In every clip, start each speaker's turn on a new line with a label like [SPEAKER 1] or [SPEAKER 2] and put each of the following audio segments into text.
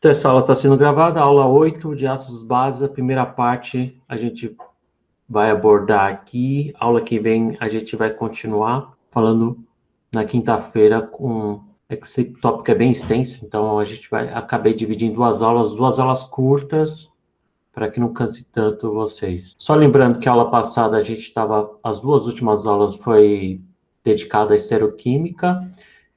[SPEAKER 1] Essa aula está sendo gravada, aula 8 de ácidos bases, a primeira parte a gente vai abordar aqui, aula que vem a gente vai continuar falando na quinta-feira com... Esse tópico é bem extenso, então a gente acabei dividindo duas aulas curtas, para que não canse tanto vocês. Só lembrando que a aula passada as duas últimas aulas foi dedicada à estereoquímica.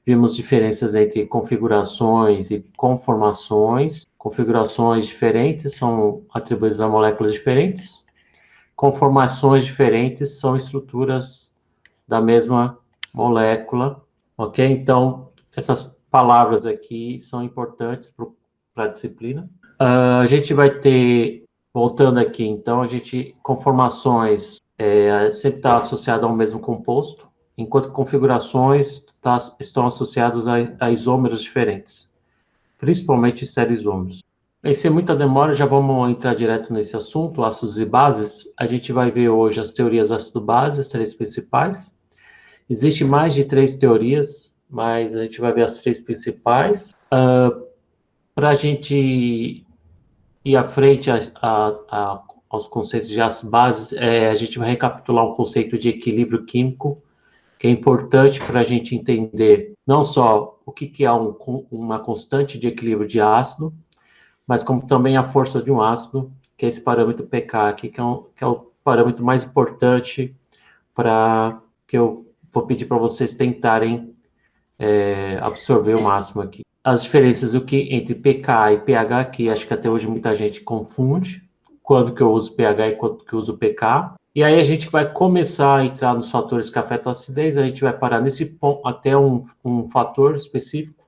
[SPEAKER 1] Vimos diferenças entre configurações e conformações. Configurações diferentes são atribuídas a moléculas diferentes. Conformações diferentes são estruturas da mesma molécula, ok? Então, essas palavras aqui são importantes para a disciplina. A gente vai ter, voltando aqui, então, conformações sempre está associada ao mesmo composto, enquanto configurações estão associadas a isômeros diferentes, principalmente estereoisômeros. Sem muita demora, já vamos entrar direto nesse assunto, ácidos e bases. A gente vai ver hoje as teorias ácido-base, as três principais. Existem mais de 3 teorias, mas a gente vai ver as 3 principais. Para a gente ir à frente aos conceitos de ácidos bases, a gente vai recapitular um conceito de equilíbrio químico, que é importante para a gente entender não só o que é uma constante de equilíbrio de ácido, mas como também a força de um ácido, que é esse parâmetro pK aqui, que é o parâmetro mais importante para que eu vou pedir para vocês tentarem absorver o máximo aqui. As diferenças entre pK e pH, que acho que até hoje muita gente confunde, quando que eu uso pH e quando que eu uso pK. E aí a gente vai começar a entrar nos fatores que afetam a acidez, a gente vai parar nesse ponto até um fator específico,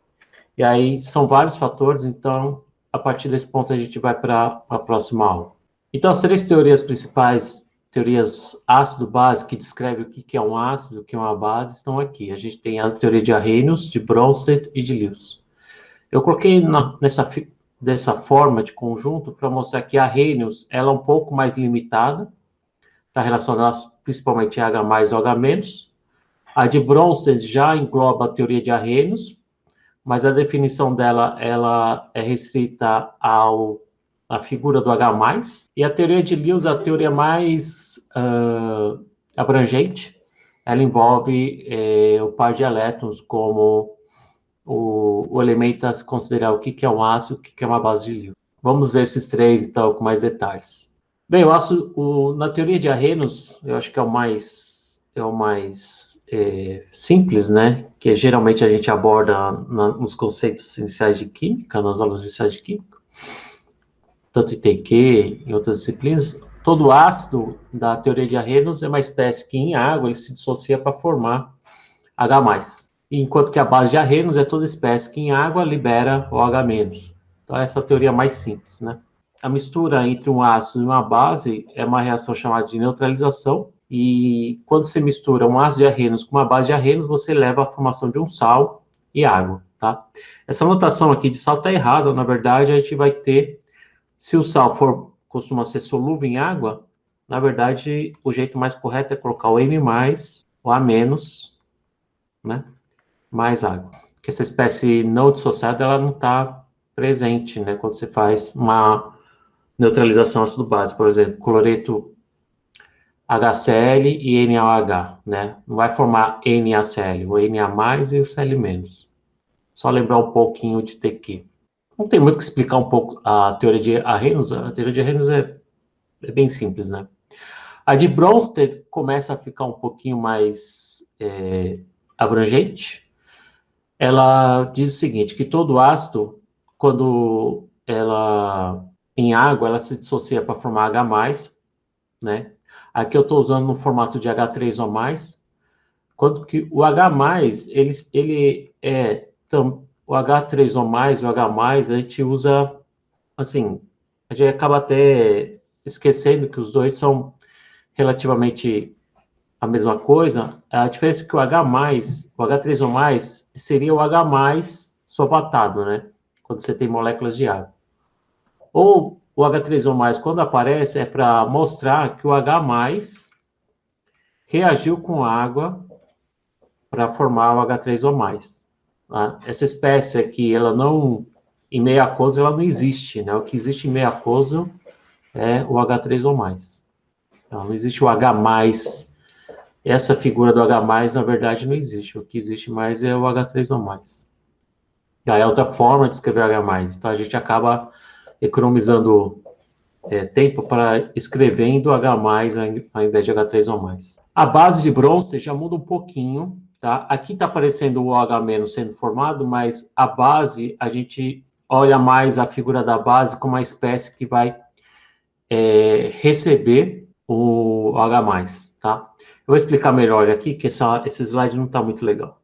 [SPEAKER 1] e aí são vários fatores, então a partir desse ponto a gente vai para a próxima aula. Então as 3 teorias principais, teorias ácido-base, que descrevem o que é um ácido, o que é uma base, estão aqui. A gente tem a teoria de Arrhenius, de Bronsted e de Lewis. Eu coloquei dessa forma de conjunto para mostrar que a Arrhenius ela é um pouco mais limitada, está relacionada principalmente a H+, ou H-. A de Bronsted já engloba a teoria de Arrhenius, mas a definição dela ela é restrita à figura do H+, e a teoria de Lewis é a teoria mais abrangente. Ela envolve o par de elétrons como o elemento a se considerar o que é um ácido, o que é uma base de Lewis. Vamos ver esses 3, então, com mais detalhes. Bem, na teoria de Arrhenius, eu acho que é o mais simples, né? Que geralmente a gente aborda nos conceitos iniciais de química, nas aulas iniciais de química, tanto em TQ, em outras disciplinas. Todo ácido da teoria de Arrhenius é uma espécie que em água ele se dissocia para formar H+. Enquanto que a base de Arrhenius é toda espécie que em água libera o H-. Então essa é a teoria mais simples, né? A mistura entre um ácido e uma base é uma reação chamada de neutralização, e quando você mistura um ácido de Arrhenius com uma base de Arrhenius, você leva à formação de um sal e água, tá? Essa notação aqui de sal está errada, na verdade, a gente vai ter, se o sal costuma ser solúvel em água, na verdade, o jeito mais correto é colocar o M+, o A-, né, mais água. Porque essa espécie não dissociada, ela não está presente, né, quando você faz uma neutralização ácido-base, por exemplo, cloreto HCl e NaOH, né? Não vai formar NaCl, o Na+ e o Cl-. Só lembrar um pouquinho de TQ. Não tem muito que explicar um pouco a teoria de Arrhenius. A teoria de Arrhenius é bem simples, né? A de Bronsted começa a ficar um pouquinho mais abrangente. Ela diz o seguinte, que todo ácido, quando em água, ela se dissocia para formar H+, né? Aqui eu estou usando no formato de H3 ou mais, quanto que o H+, ele o H3 ou mais, o H+, a gente usa, assim, a gente acaba até esquecendo que os dois são relativamente a mesma coisa. A diferença é que o H3 ou mais, seria o H+ solvatado, né? Quando você tem moléculas de água. Ou o H3 ou mais, quando aparece, é para mostrar que o H+ reagiu com água para formar o H3 ou mais. Tá? Essa espécie aqui, ela não em meio aquoso ela não existe, né? O que existe em meio aquoso é o H3O+. Então, não existe o H+. Essa figura do H+, na verdade, não existe. O que existe mais é o H3O+. Aí é outra forma de escrever H+. Então, a gente acaba economizando tempo para escrevendo H+, ao invés de H3O+. A base de Bronsted já muda um pouquinho, tá? Aqui está aparecendo o OH- sendo formado, mas a base, a gente olha mais a figura da base como uma espécie que vai receber o H+, tá? Eu vou explicar melhor aqui, que esse slide não está muito legal.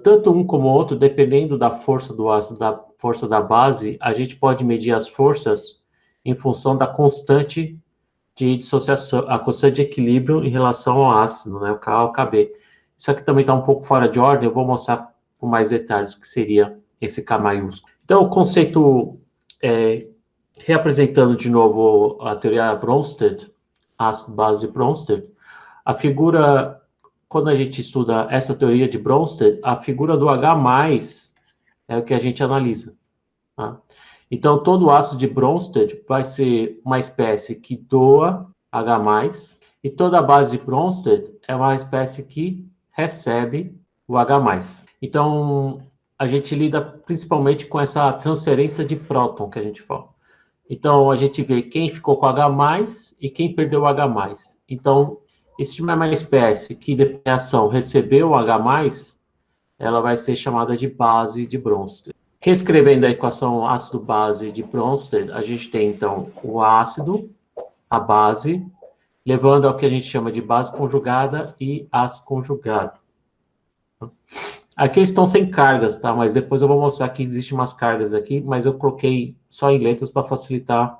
[SPEAKER 1] Tanto um como o outro, dependendo da força do ácido, da força da base, a gente pode medir as forças em função da constante de dissociação, a constante de equilíbrio em relação ao ácido, né, o K ao KB. Isso aqui também está um pouco fora de ordem, eu vou mostrar com mais detalhes o que seria esse K maiúsculo. Então, o conceito, reapresentando de novo a teoria Bronsted, ácido-base de Bronsted, a figura, quando a gente estuda essa teoria de Bronsted, a figura do H+ é o que a gente analisa. Tá? Então, todo ácido de Bronsted vai ser uma espécie que doa H+, e toda a base de Bronsted é uma espécie que recebe o H+. Então, a gente lida principalmente com essa transferência de próton que a gente fala. Então, a gente vê quem ficou com H+, e quem perdeu o H+. Então, se tiver uma espécie que, de reação, recebeu o H+, ela vai ser chamada de base de Bronsted. Reescrevendo a equação ácido-base de Bronsted, a gente tem, então, o ácido, a base, levando ao que a gente chama de base conjugada e ácido conjugado. Aqui eles estão sem cargas, tá? Mas depois eu vou mostrar que existem umas cargas aqui, mas eu coloquei só em letras para facilitar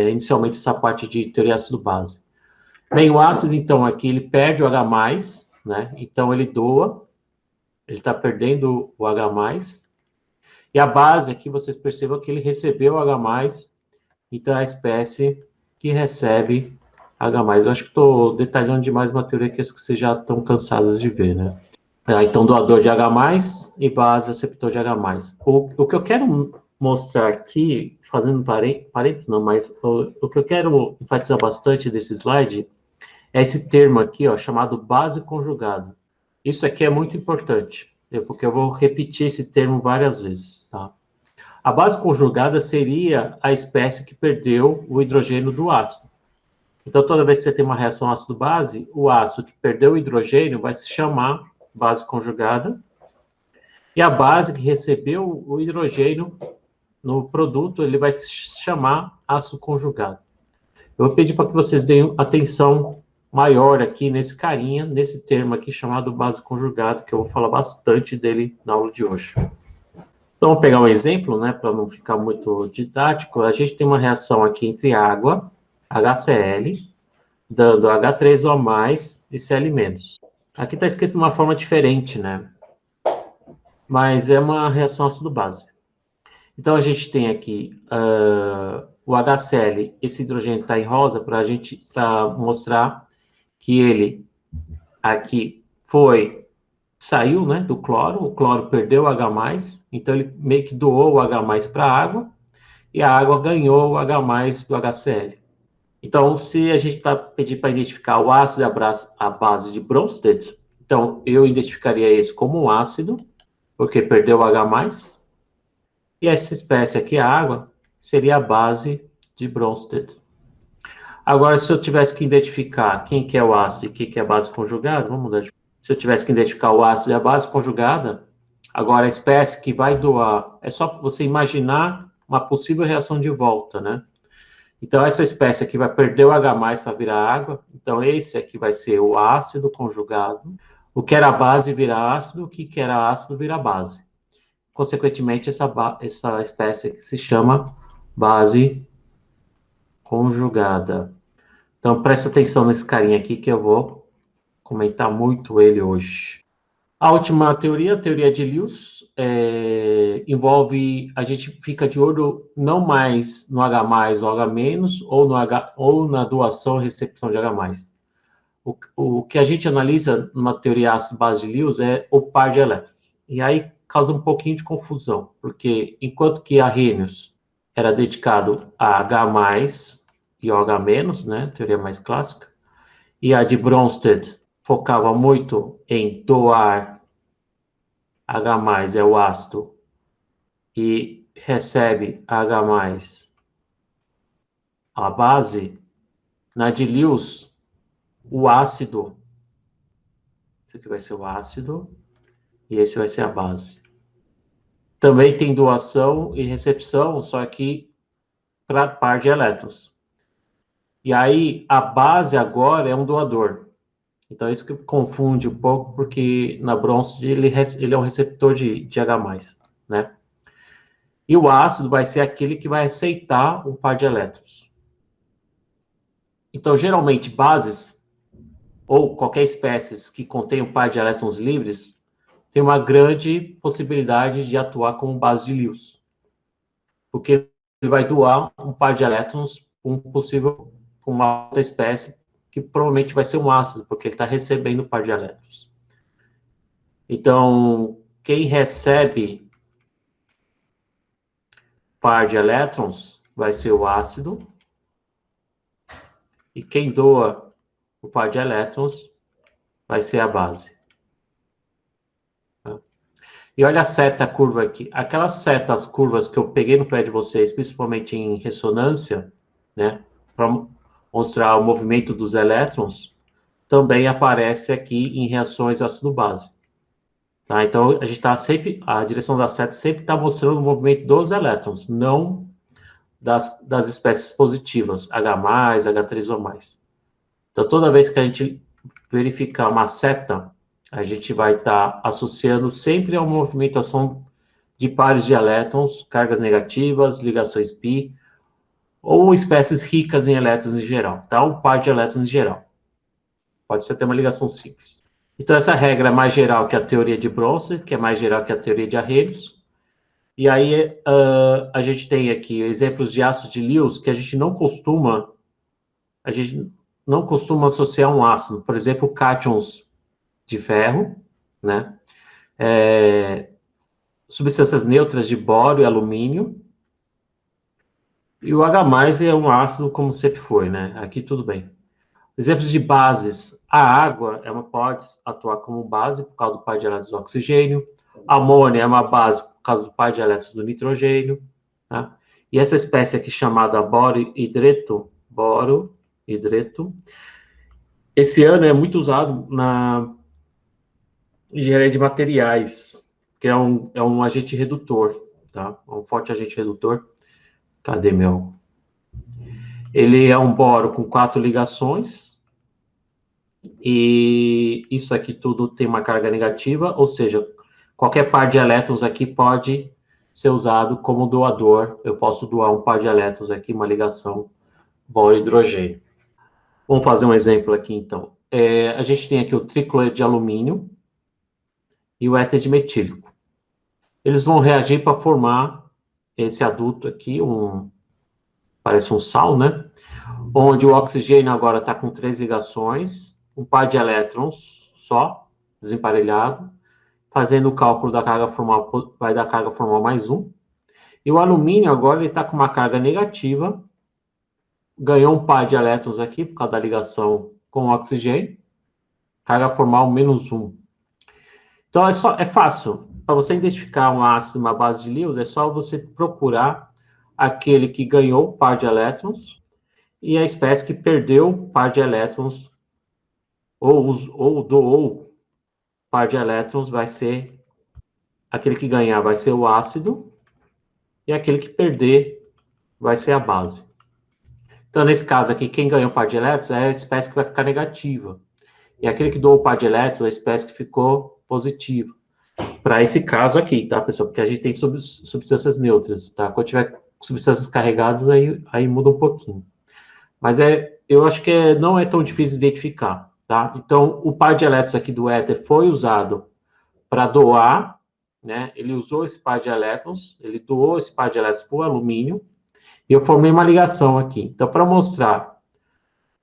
[SPEAKER 1] inicialmente essa parte de teoria ácido-base. Bem, o ácido, então, aqui ele perde o H+, né? Então ele doa, ele está perdendo o H+. E a base aqui, vocês percebam que ele recebeu H+, então é a espécie que recebe H+. Eu acho que estou detalhando demais uma teoria que vocês já estão cansados de ver, né? Então, doador de H+, e base receptor de H+. O que eu quero mostrar aqui, fazendo parênteses não, mas o que eu quero enfatizar bastante desse slide é esse termo aqui, ó, chamado base conjugada. Isso aqui é muito importante, porque eu vou repetir esse termo várias vezes, tá? A base conjugada seria a espécie que perdeu o hidrogênio do ácido. Então, toda vez que você tem uma reação ácido-base, o ácido que perdeu o hidrogênio vai se chamar base conjugada, e a base que recebeu o hidrogênio no produto, ele vai se chamar ácido conjugado. Eu vou pedir para que vocês deem atenção maior aqui nesse carinha, nesse termo aqui chamado base conjugada, que eu vou falar bastante dele na aula de hoje. Então, vou pegar um exemplo, né, para não ficar muito didático. A gente tem uma reação aqui entre água, HCl, dando H3O+, e Cl-. Aqui está escrito de uma forma diferente, né? Mas é uma reação ácido-base. Então, a gente tem aqui o HCl, esse hidrogênio está em rosa, para mostrar que ele aqui saiu, né, do cloro, o cloro perdeu o H+, então ele meio que doou o H+ para a água, e a água ganhou o H+ do HCl. Então, se a gente está pedindo para identificar o ácido à base de Bronsted, então eu identificaria esse como um ácido, porque perdeu o H+, e essa espécie aqui, a água, seria a base de Bronsted. Agora, se eu tivesse que identificar quem que é o ácido e quem que é a base conjugada, vamos mudar de... Se eu tivesse que identificar o ácido e a base conjugada, agora a espécie que vai doar, é só você imaginar uma possível reação de volta, né? Então, essa espécie aqui vai perder o H+ para virar água, então esse aqui vai ser o ácido conjugado. O que era base vira ácido, o que era ácido vira base. Consequentemente, essa espécie aqui se chama base conjugada. Então, presta atenção nesse carinha aqui que eu vou comentar muito ele hoje. A última teoria, a teoria de Lewis, envolve, a gente fica de olho não mais no H+, ou H-, ou na doação e recepção de H+. O que a gente analisa numa teoria ácido-base de Lewis é o par de elétrons. E aí, causa um pouquinho de confusão, porque enquanto que Arrhenius era dedicado a H+, e OH-, né, teoria mais clássica, e a de Bronsted focava muito em doar H+, é o ácido, e recebe H+, a base. Na de Lewis, o ácido, esse aqui vai ser o ácido, e esse vai ser a base. Também tem doação e recepção, só que para par de elétrons. E aí, a base agora é um doador. Então, isso que confunde um pouco, porque na Bronsted ele é um receptor de H+, né? E o ácido vai ser aquele que vai aceitar um par de elétrons. Então, geralmente, bases, ou qualquer espécie que contém um par de elétrons livres, tem uma grande possibilidade de atuar como base de Lewis. Porque ele vai doar um par de elétrons para uma outra espécie, que provavelmente vai ser um ácido, porque ele está recebendo um par de elétrons. Então, quem recebe par de elétrons vai ser o ácido, e quem doa o par de elétrons vai ser a base. E olha a seta curva aqui. Aquelas setas curvas que eu peguei no pé de vocês, principalmente em ressonância, né, para mostrar o movimento dos elétrons, também aparece aqui em reações ácido-base. Tá? Então, a gente está sempre, a direção da seta sempre está mostrando o movimento dos elétrons, não das espécies positivas, H+, H3 ou mais. Então, toda vez que a gente verificar uma seta, a gente vai estar associando sempre a uma movimentação de pares de elétrons, cargas negativas, ligações pi, ou espécies ricas em elétrons em geral, tá? Um par de elétrons em geral. Pode ser até uma ligação simples. Então, essa regra é mais geral que a teoria de Bronsted, que é mais geral que a teoria de Arrhenius. E aí, a gente tem aqui exemplos de ácidos de Lewis que a gente não costuma associar um ácido. Por exemplo, cátions de ferro, né? Substâncias neutras de bório e alumínio. E o H+ é um ácido, como sempre foi, né? Aqui tudo bem. Exemplos de bases. A água pode atuar como base por causa do par de elétrons do oxigênio. A amônia é uma base por causa do par de elétrons do nitrogênio. Tá? E essa espécie aqui chamada boro-hidreto, esse ano é muito usado na engenharia de materiais, que é um agente redutor, tá? É um forte agente redutor. Cadê meu? Ele é um boro com 4 ligações, e isso aqui tudo tem uma carga negativa, ou seja, qualquer par de elétrons aqui pode ser usado como doador. Eu posso doar um par de elétrons aqui, uma ligação boro-hidrogênio. Vamos fazer um exemplo aqui, então. A gente tem aqui o tricloreto de alumínio e o éter de metílico. Eles vão reagir para formar esse adulto aqui, parece um sal, né? Onde o oxigênio agora está com 3 ligações, um par de elétrons só, desemparelhado, fazendo o cálculo da carga formal, vai dar carga formal mais 1. E o alumínio agora ele está com uma carga negativa, ganhou um par de elétrons aqui por causa da ligação com o oxigênio, carga formal menos 1. Então é fácil. Para você identificar um ácido e uma base de Lewis, é só você procurar aquele que ganhou o par de elétrons e a espécie que perdeu o par de elétrons ou doou par de elétrons vai ser aquele que ganhar vai ser o ácido e aquele que perder vai ser a base. Então, nesse caso aqui, quem ganhou o par de elétrons é a espécie que vai ficar negativa. E aquele que doou o par de elétrons é a espécie que ficou positiva. Para esse caso aqui, tá, pessoal? Porque a gente tem substâncias neutras, tá? Quando tiver substâncias carregadas, aí muda um pouquinho. Mas eu acho que não é tão difícil de identificar, tá? Então, o par de elétrons aqui do éter foi usado para doar, né? Ele usou esse par de elétrons, ele doou esse par de elétrons para o alumínio, e eu formei uma ligação aqui. Então, para mostrar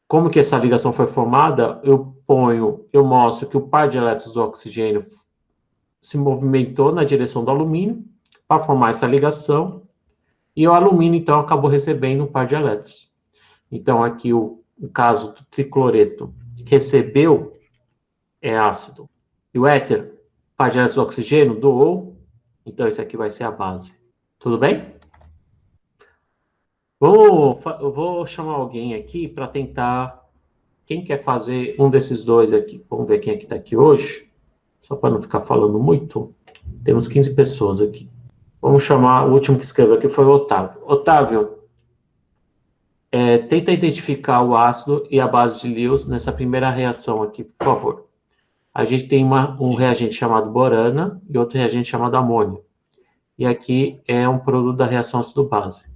[SPEAKER 1] como que essa ligação foi formada, eu mostro que o par de elétrons do oxigênio se movimentou na direção do alumínio para formar essa ligação, e o alumínio, então, acabou recebendo um par de elétrons. Então, aqui o caso do tricloreto recebeu é ácido. E o éter, par de elétrons do oxigênio, doou. Então, esse aqui vai ser a base. Tudo bem? Eu vou chamar alguém aqui para tentar. Quem quer fazer um desses dois aqui? Vamos ver quem é que está aqui hoje. Só para não ficar falando muito. Temos 15 pessoas aqui. Vamos chamar, o último que escreveu aqui foi o Otávio. Otávio, tenta identificar o ácido e a base de Lewis nessa primeira reação aqui, por favor. A gente tem um reagente chamado borana e outro reagente chamado amônio. E aqui é um produto da reação ácido-base.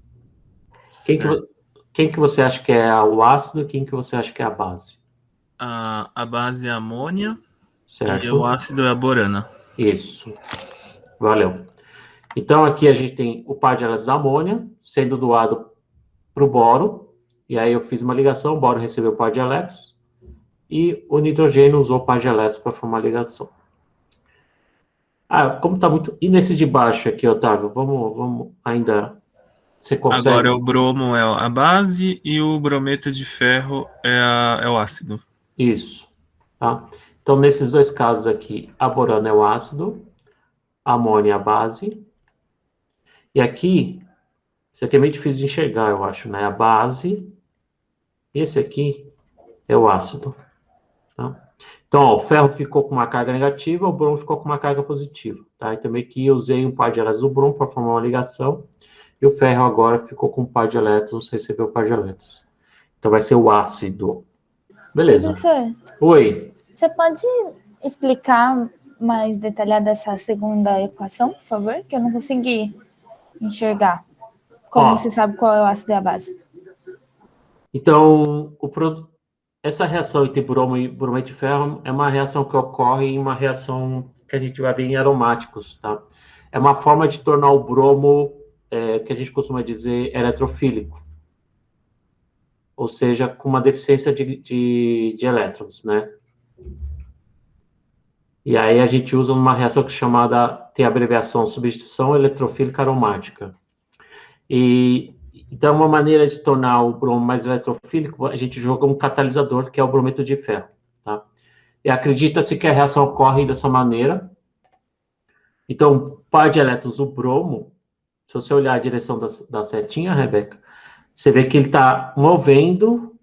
[SPEAKER 1] Quem que você acha que é o ácido e quem que você acha que é a base?
[SPEAKER 2] A base é a amônia,
[SPEAKER 1] Certo?
[SPEAKER 2] E o ácido é a borana.
[SPEAKER 1] Isso. Valeu. Então, aqui a gente tem o par de elétrons da amônia sendo doado para o boro. E aí eu fiz uma ligação, o boro recebeu o par de elétrons. E o nitrogênio usou o par de elétrons para formar a ligação. Como está muito... E nesse de baixo aqui, Otávio? Vamos ainda... Você consegue?
[SPEAKER 2] Agora o bromo é a base e o brometo de ferro é o ácido.
[SPEAKER 1] Isso. Tá? Então, nesses dois casos aqui, a borana é o ácido, a amônia é a base. E aqui, isso aqui é meio difícil de enxergar, eu acho, né? A base, esse aqui é o ácido. Tá? Então, ó, o ferro ficou com uma carga negativa, o bromo ficou com uma carga positiva. Tá? Então, meio que eu usei um par de elétrons do bromo para formar uma ligação, e o ferro agora ficou com um par de elétrons, recebeu um par de elétrons. Então, vai ser o ácido. Beleza.
[SPEAKER 3] Professor,
[SPEAKER 1] Oi.
[SPEAKER 3] você pode explicar mais detalhada essa segunda equação, por favor? Que eu não consegui enxergar. Como você sabe qual é o ácido e a base?
[SPEAKER 1] Então, essa reação entre bromo e brometo de ferro é uma reação que ocorre em uma reação que a gente vai ver em aromáticos, tá? É uma forma de tornar o bromo, que a gente costuma dizer, eletrofílico. Ou seja, com uma deficiência de elétrons, né? E aí a gente usa uma reação que é chamada, tem a abreviação substituição eletrofílica aromática. Então, uma maneira de tornar o bromo mais eletrofílico, a gente joga um catalisador, que é o brometo de ferro, tá? E acredita-se que a reação ocorre dessa maneira. Então, o par de elétrons do bromo, se você olhar a direção da setinha, Rebeca, você vê que ele está movendo,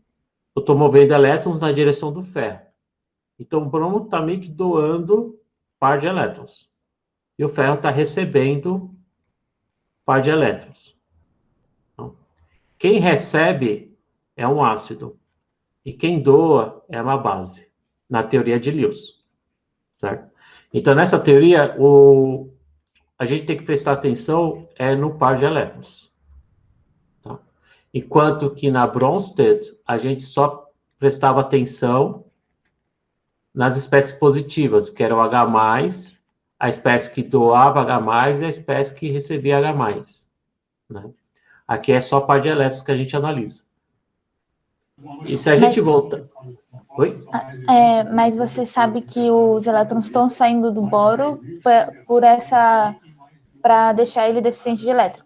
[SPEAKER 1] eu estou movendo elétrons na direção do ferro. Então, o bromo está meio que doando par de elétrons. E o ferro está recebendo par de elétrons. Então, quem recebe é um ácido. E quem doa é uma base, na teoria de Lewis. Certo? Então, nessa teoria, a gente tem que prestar atenção no par de elétrons. Tá? Enquanto que na Bronsted, a gente só prestava atenção nas espécies positivas, que era o H+, a espécie que doava H+, e a espécie que recebia H+. Né? Aqui é só par de elétrons que a gente analisa. E se a gente voltar... Oi?
[SPEAKER 3] Mas você sabe que os elétrons estão saindo do boro para deixar ele deficiente de elétron.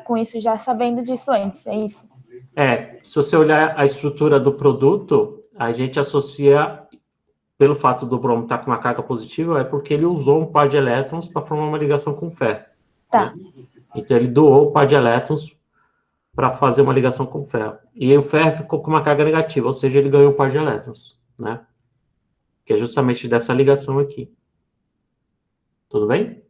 [SPEAKER 3] Com isso, já sabendo disso antes, é isso?
[SPEAKER 1] Se você olhar a estrutura do produto, a gente associa, pelo fato do bromo estar com uma carga positiva, é porque ele usou um par de elétrons para formar uma ligação com o ferro.
[SPEAKER 3] Tá.
[SPEAKER 1] Né? Então, ele doou um par de elétrons para fazer uma ligação com o ferro. E o ferro ficou com uma carga negativa, ou seja, ele ganhou um par de elétrons, né? Que é justamente dessa ligação aqui. Tudo bem?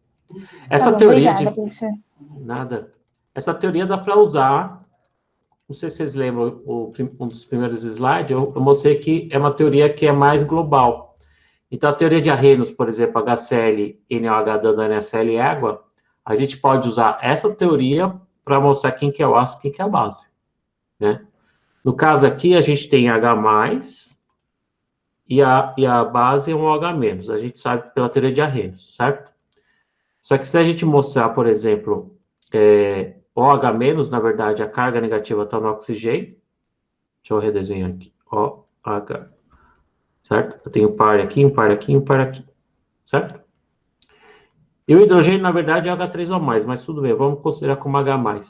[SPEAKER 1] Essa teoria
[SPEAKER 3] obrigada, professor.
[SPEAKER 1] Nada. Essa teoria dá para usar. Não sei se vocês lembram um dos primeiros slides, eu mostrei que é uma teoria que é mais global. Então, a teoria de Arrhenius, por exemplo, HCl, NOH dando NaCl e água, a gente pode usar essa teoria para mostrar quem que é o ácido e quem que é a base. Né? No caso aqui, a gente tem H+, e a base é um OH-. A gente sabe pela teoria de Arrhenius, certo? Só que se a gente mostrar, por exemplo, OH-, na verdade, a carga negativa está no oxigênio. Deixa eu redesenhar aqui. OH. Certo? Eu tenho um par aqui, um par aqui, um par aqui. Certo? E o hidrogênio, na verdade, é H3O+, mas tudo bem, vamos considerar como H+.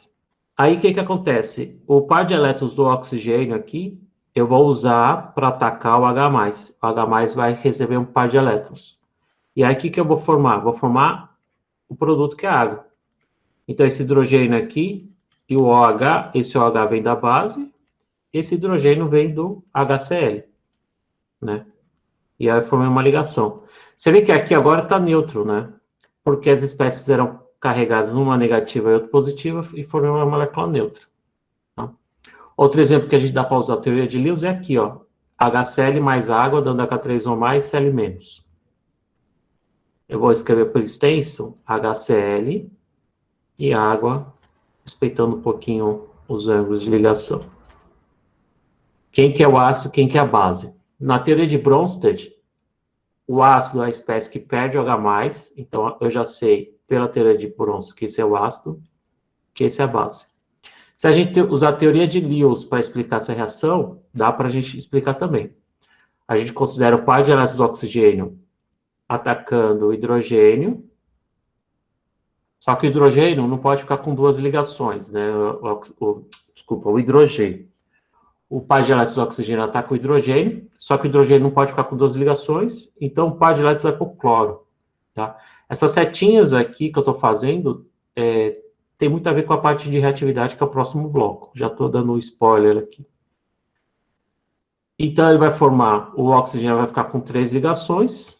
[SPEAKER 1] Aí, o que acontece? O par de elétrons do oxigênio aqui, eu vou usar para atacar o H+. O H+, vai receber um par de elétrons. E aí, o que eu vou formar? Vou formar o produto que é a água. Então, esse hidrogênio aqui e o OH, esse OH vem da base, esse hidrogênio vem do HCl, né? E aí, eu formei uma ligação. Você vê que aqui agora está neutro, né? Porque as espécies eram carregadas numa negativa e outra positiva e formam uma molécula neutra. Tá? Outro exemplo que a gente dá para usar a teoria de Lewis é aqui, ó. HCl mais água, dando H3O mais, Cl menos. Eu vou escrever por extenso HCl e água, respeitando um pouquinho os ângulos de ligação. Quem que é o ácido, quem que é a base? Na teoria de Bronsted, o ácido é a espécie que perde o H+, então eu já sei, pela teoria de Bronsted, que esse é o ácido, que esse é a base. Se a gente usar a teoria de Lewis para explicar essa reação, dá para a gente explicar também. A gente considera o par de elétrons do oxigênio atacando o hidrogênio, só que o hidrogênio não pode ficar com duas ligações, né? Desculpa, o hidrogênio. O par de elétrons do oxigênio ataca o hidrogênio, só que o hidrogênio não pode ficar com duas ligações, então o par de elétrons vai para o cloro. Tá? Essas setinhas aqui que eu estou fazendo tem muito a ver com a parte de reatividade, que é o próximo bloco. Já estou dando um spoiler aqui. Então, ele vai formar, o oxigênio vai ficar com 3 ligações.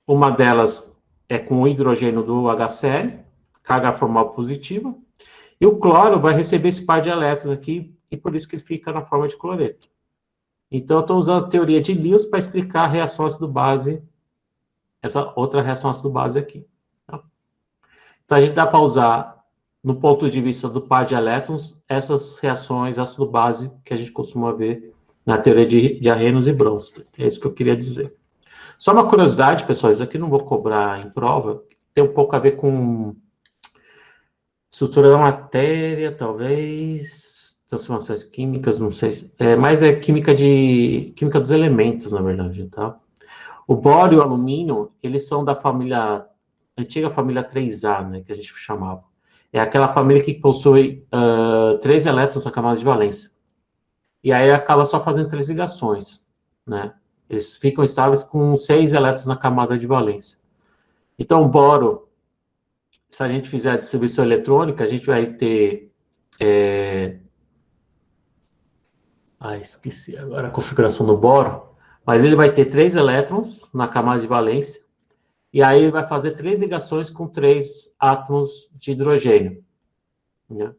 [SPEAKER 1] Uma delas é com o hidrogênio do HCl, carga formal positiva. E o cloro vai receber esse par de elétrons aqui, e por isso que ele fica na forma de cloreto. Então, eu estou usando a teoria de Lewis para explicar a reação ácido-base, essa outra reação ácido-base aqui. Tá? Então, a gente dá para usar, no ponto de vista do par de elétrons, essas reações ácido-base que a gente costuma ver na teoria de Arrhenius e Bronsted. É isso que eu queria dizer. Só uma curiosidade, pessoal, isso aqui não vou cobrar em prova, tem um pouco a ver com estrutura da matéria, talvez, transformações químicas, não sei, mas é química dos elementos, na verdade, tá? O bório e o alumínio, eles são da antiga família 3A, né, que a gente chamava. É aquela família que possui 3 elétrons na camada de valência. E aí acaba só fazendo 3 ligações, né? Eles ficam estáveis com 6 elétrons na camada de valência. Então, o boro, se a gente fizer a distribuição eletrônica, a gente vai ter... esqueci agora a configuração do boro. Mas ele vai ter 3 elétrons na camada de valência. E aí ele vai fazer 3 ligações com 3 átomos de hidrogênio. Né?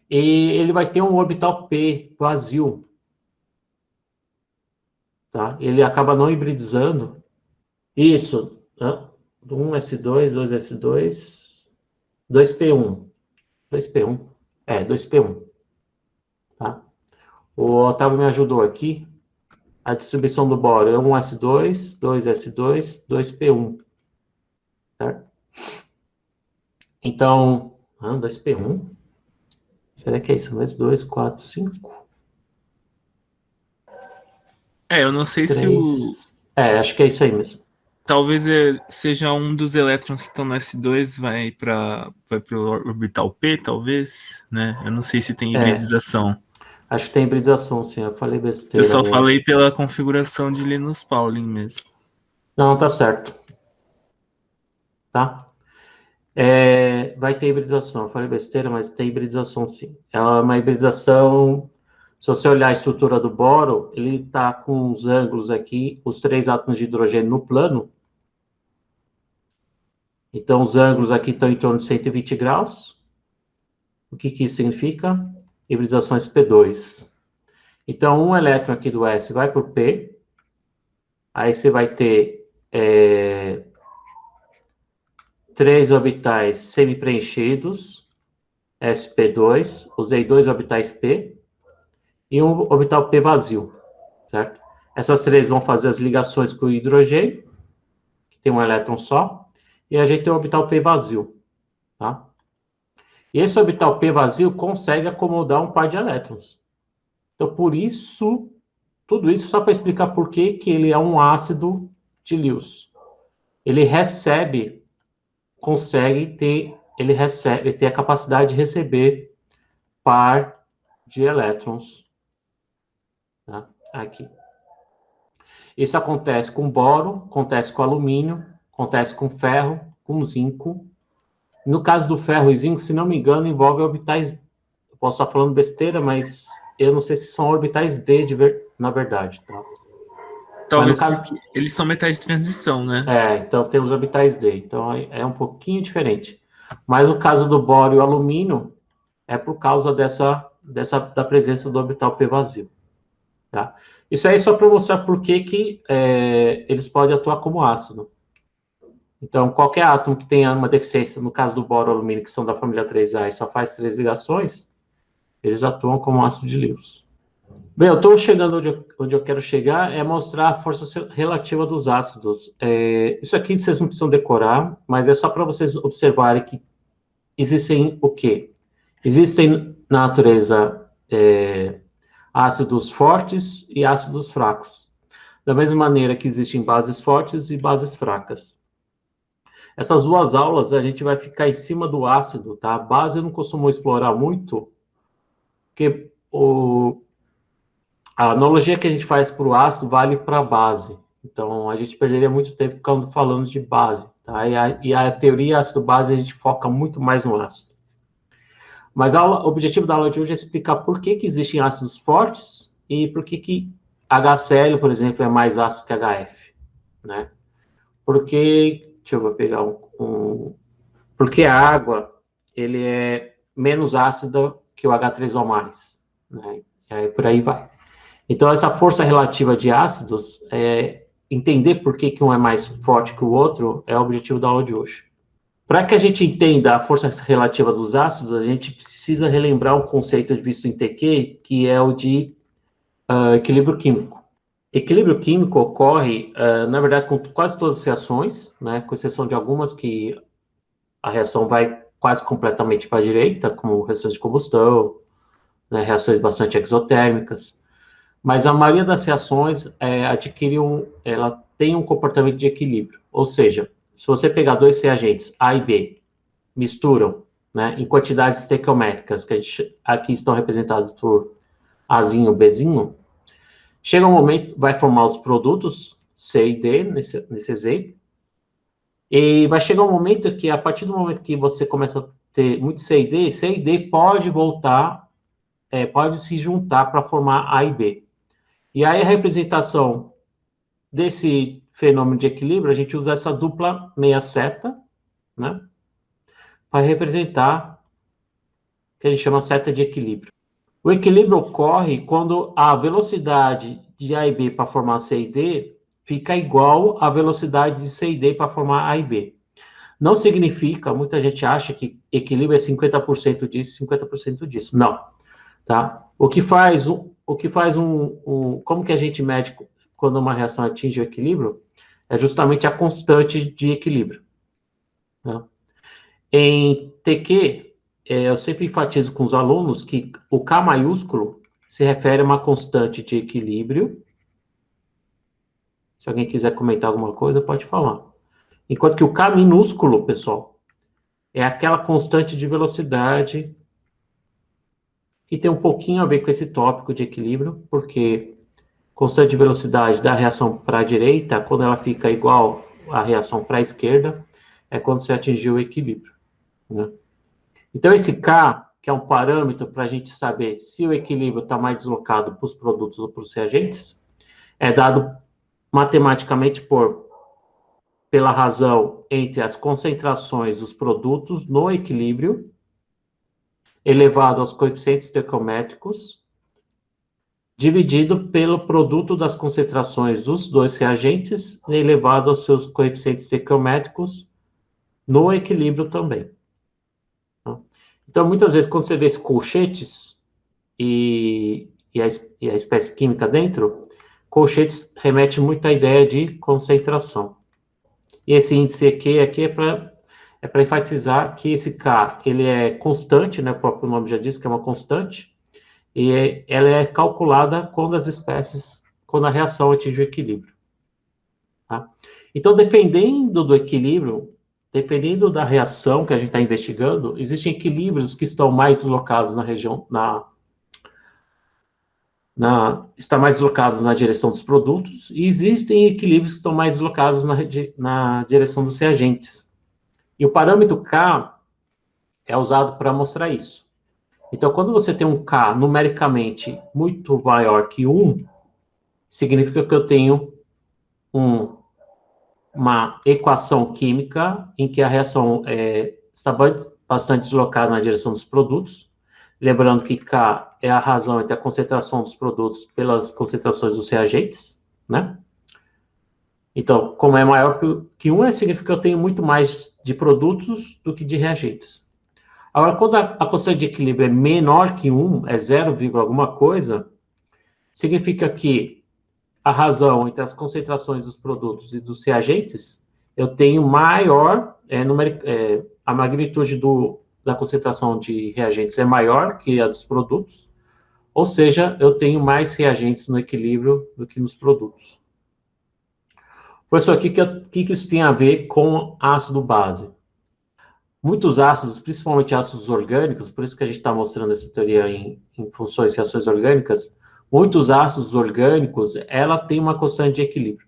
[SPEAKER 1] E ele vai ter um orbital P vazio. Tá? Ele acaba não hibridizando. Isso. 1s2, 2s2, 2p1. 2p1. 2p1. Tá? O Otávio me ajudou aqui. A distribuição do boro é 1s2, 2s2, 2p1. Certo? Então, 2p1. Será que é isso mesmo? 2, 4, 5?
[SPEAKER 2] Eu não sei
[SPEAKER 1] 3.
[SPEAKER 2] se o...
[SPEAKER 1] acho que é isso aí mesmo.
[SPEAKER 2] Talvez seja um dos elétrons que estão no S2 vai para o orbital P, talvez, né? Eu não sei se tem hibridização.
[SPEAKER 1] Acho que tem hibridização, sim. Eu falei besteira.
[SPEAKER 2] Eu só falei pela configuração de Linus Pauling mesmo.
[SPEAKER 1] Não, tá certo. Tá? Vai ter hibridização. Eu falei besteira, mas tem hibridização, sim. É uma hibridização... Se você olhar a estrutura do boro, ele está com os ângulos aqui, os 3 átomos de hidrogênio no plano. Então, os ângulos aqui estão em torno de 120 graus. O que isso significa? Hibridização sp2. Então, um elétron aqui do S vai para o P. Aí você vai ter 3 orbitais semi-preenchidos, sp2. Usei 2 orbitais P. E um orbital P vazio, certo? Essas 3 vão fazer as ligações com o hidrogênio, que tem um elétron só, e a gente tem o orbital P vazio, tá? E esse orbital P vazio consegue acomodar um par de elétrons. Então, por isso, tudo isso só para explicar por que ele é um ácido de Lewis. ele tem a capacidade de receber par de elétrons, tá? Aqui. Isso acontece com boro, acontece com alumínio, acontece com ferro, com zinco. No caso do ferro e zinco, se não me engano, envolve orbitais. Eu posso estar falando besteira, mas eu não sei se são orbitais D na verdade, tá?
[SPEAKER 2] Talvez
[SPEAKER 1] caso...
[SPEAKER 2] porque eles são metais de transição, né?
[SPEAKER 1] Então tem os orbitais D. Então é um pouquinho diferente. Mas no caso do boro e o alumínio, é por causa da presença do orbital P vazio. Tá? Isso aí é só para mostrar por que eles podem atuar como ácido. Então, qualquer átomo que tenha uma deficiência, no caso do boro e alumínio, que são da família 3A e só faz 3 ligações, eles atuam como ácido de Lewis. Bem, eu estou chegando onde eu quero chegar, é mostrar a força relativa dos ácidos. Isso aqui vocês não precisam decorar, mas é só para vocês observarem que existem o quê? Existem na natureza ácidos fortes e ácidos fracos. Da mesma maneira que existem bases fortes e bases fracas. Essas duas aulas a gente vai ficar em cima do ácido, tá? A base eu não costumo explorar muito, porque a analogia que a gente faz para o ácido vale para a base. Então, a gente perderia muito tempo falando de base, tá? E a teoria ácido-base a gente foca muito mais no ácido. Mas o objetivo da aula de hoje é explicar por que existem ácidos fortes e por que HCl, por exemplo, é mais ácido que HF, né? Porque, deixa eu pegar porque a água, ele é menos ácida que o H3O+, né? E aí, por aí vai. Então, essa força relativa de ácidos, entender por que um é mais forte que o outro, é o objetivo da aula de hoje. Para que a gente entenda a força relativa dos ácidos, a gente precisa relembrar um conceito visto em TQ, que é o de equilíbrio químico. Equilíbrio químico ocorre, na verdade, com quase todas as reações, né, com exceção de algumas que a reação vai quase completamente para a direita, como reações de combustão, né, reações bastante exotérmicas. Mas a maioria das reações ela tem um comportamento de equilíbrio. Ou seja, se você pegar dois reagentes, A e B, misturam, né, em quantidades estequiométricas, que aqui estão representadas por Azinho e Bzinho, chega um momento, vai formar os produtos C e D, nesse exemplo, e vai chegar um momento que, a partir do momento que você começa a ter muito C e D pode voltar, pode se juntar para formar A e B. E aí a representação desse fenômeno de equilíbrio, a gente usa essa dupla meia seta, né, para representar o que a gente chama seta de equilíbrio. O equilíbrio ocorre quando a velocidade de A e B para formar C e D fica igual à velocidade de C e D para formar A e B. Não significa, muita gente acha que equilíbrio é 50% disso, 50% disso. Não. Tá? Como que a gente mede quando uma reação atinge o equilíbrio? É justamente a constante de equilíbrio. Né? Em TQ, eu sempre enfatizo com os alunos que o K maiúsculo se refere a uma constante de equilíbrio. Se alguém quiser comentar alguma coisa, pode falar. Enquanto que o K minúsculo, pessoal, é aquela constante de velocidade que tem um pouquinho a ver com esse tópico de equilíbrio, porque constante de velocidade da reação para a direita, quando ela fica igual à reação para a esquerda, é quando você atingiu o equilíbrio. Né? Então, esse K, que é um parâmetro para a gente saber se o equilíbrio está mais deslocado para os produtos ou para os reagentes, é dado matematicamente pela razão entre as concentrações dos produtos no equilíbrio, elevado aos coeficientes estequiométricos, dividido pelo produto das concentrações dos dois reagentes, elevado aos seus coeficientes estequiométricos no equilíbrio também. Então, muitas vezes, quando você vê esses colchetes e a espécie química dentro, colchetes remete muito à ideia de concentração. E esse índice aqui é para enfatizar que esse K ele é constante, né? O próprio nome já diz que é uma constante, e ela é calculada quando a reação atinge o equilíbrio. Tá? Então, dependendo do equilíbrio, dependendo da reação que a gente está investigando, existem equilíbrios que estão mais locados na região, está mais deslocados na direção dos produtos, e existem equilíbrios que estão mais deslocados na direção dos reagentes. E o parâmetro K é usado para mostrar isso. Então, quando você tem um K numericamente muito maior que 1, significa que eu tenho uma equação química em que a reação está bastante deslocada na direção dos produtos. Lembrando que K é a razão entre a concentração dos produtos pelas concentrações dos reagentes, né? Então, como é maior que 1, significa que eu tenho muito mais de produtos do que de reagentes. Agora, quando a constante de equilíbrio é menor que 1, é 0, alguma coisa, significa que a razão entre as concentrações dos produtos e dos reagentes, eu tenho maior, a magnitude da concentração de reagentes é maior que a dos produtos, ou seja, eu tenho mais reagentes no equilíbrio do que nos produtos. Professor, o que isso tem a ver com ácido base? Muitos ácidos, principalmente ácidos orgânicos, por isso que a gente está mostrando essa teoria em funções e reações orgânicas, muitos ácidos orgânicos, ela tem uma constante de equilíbrio.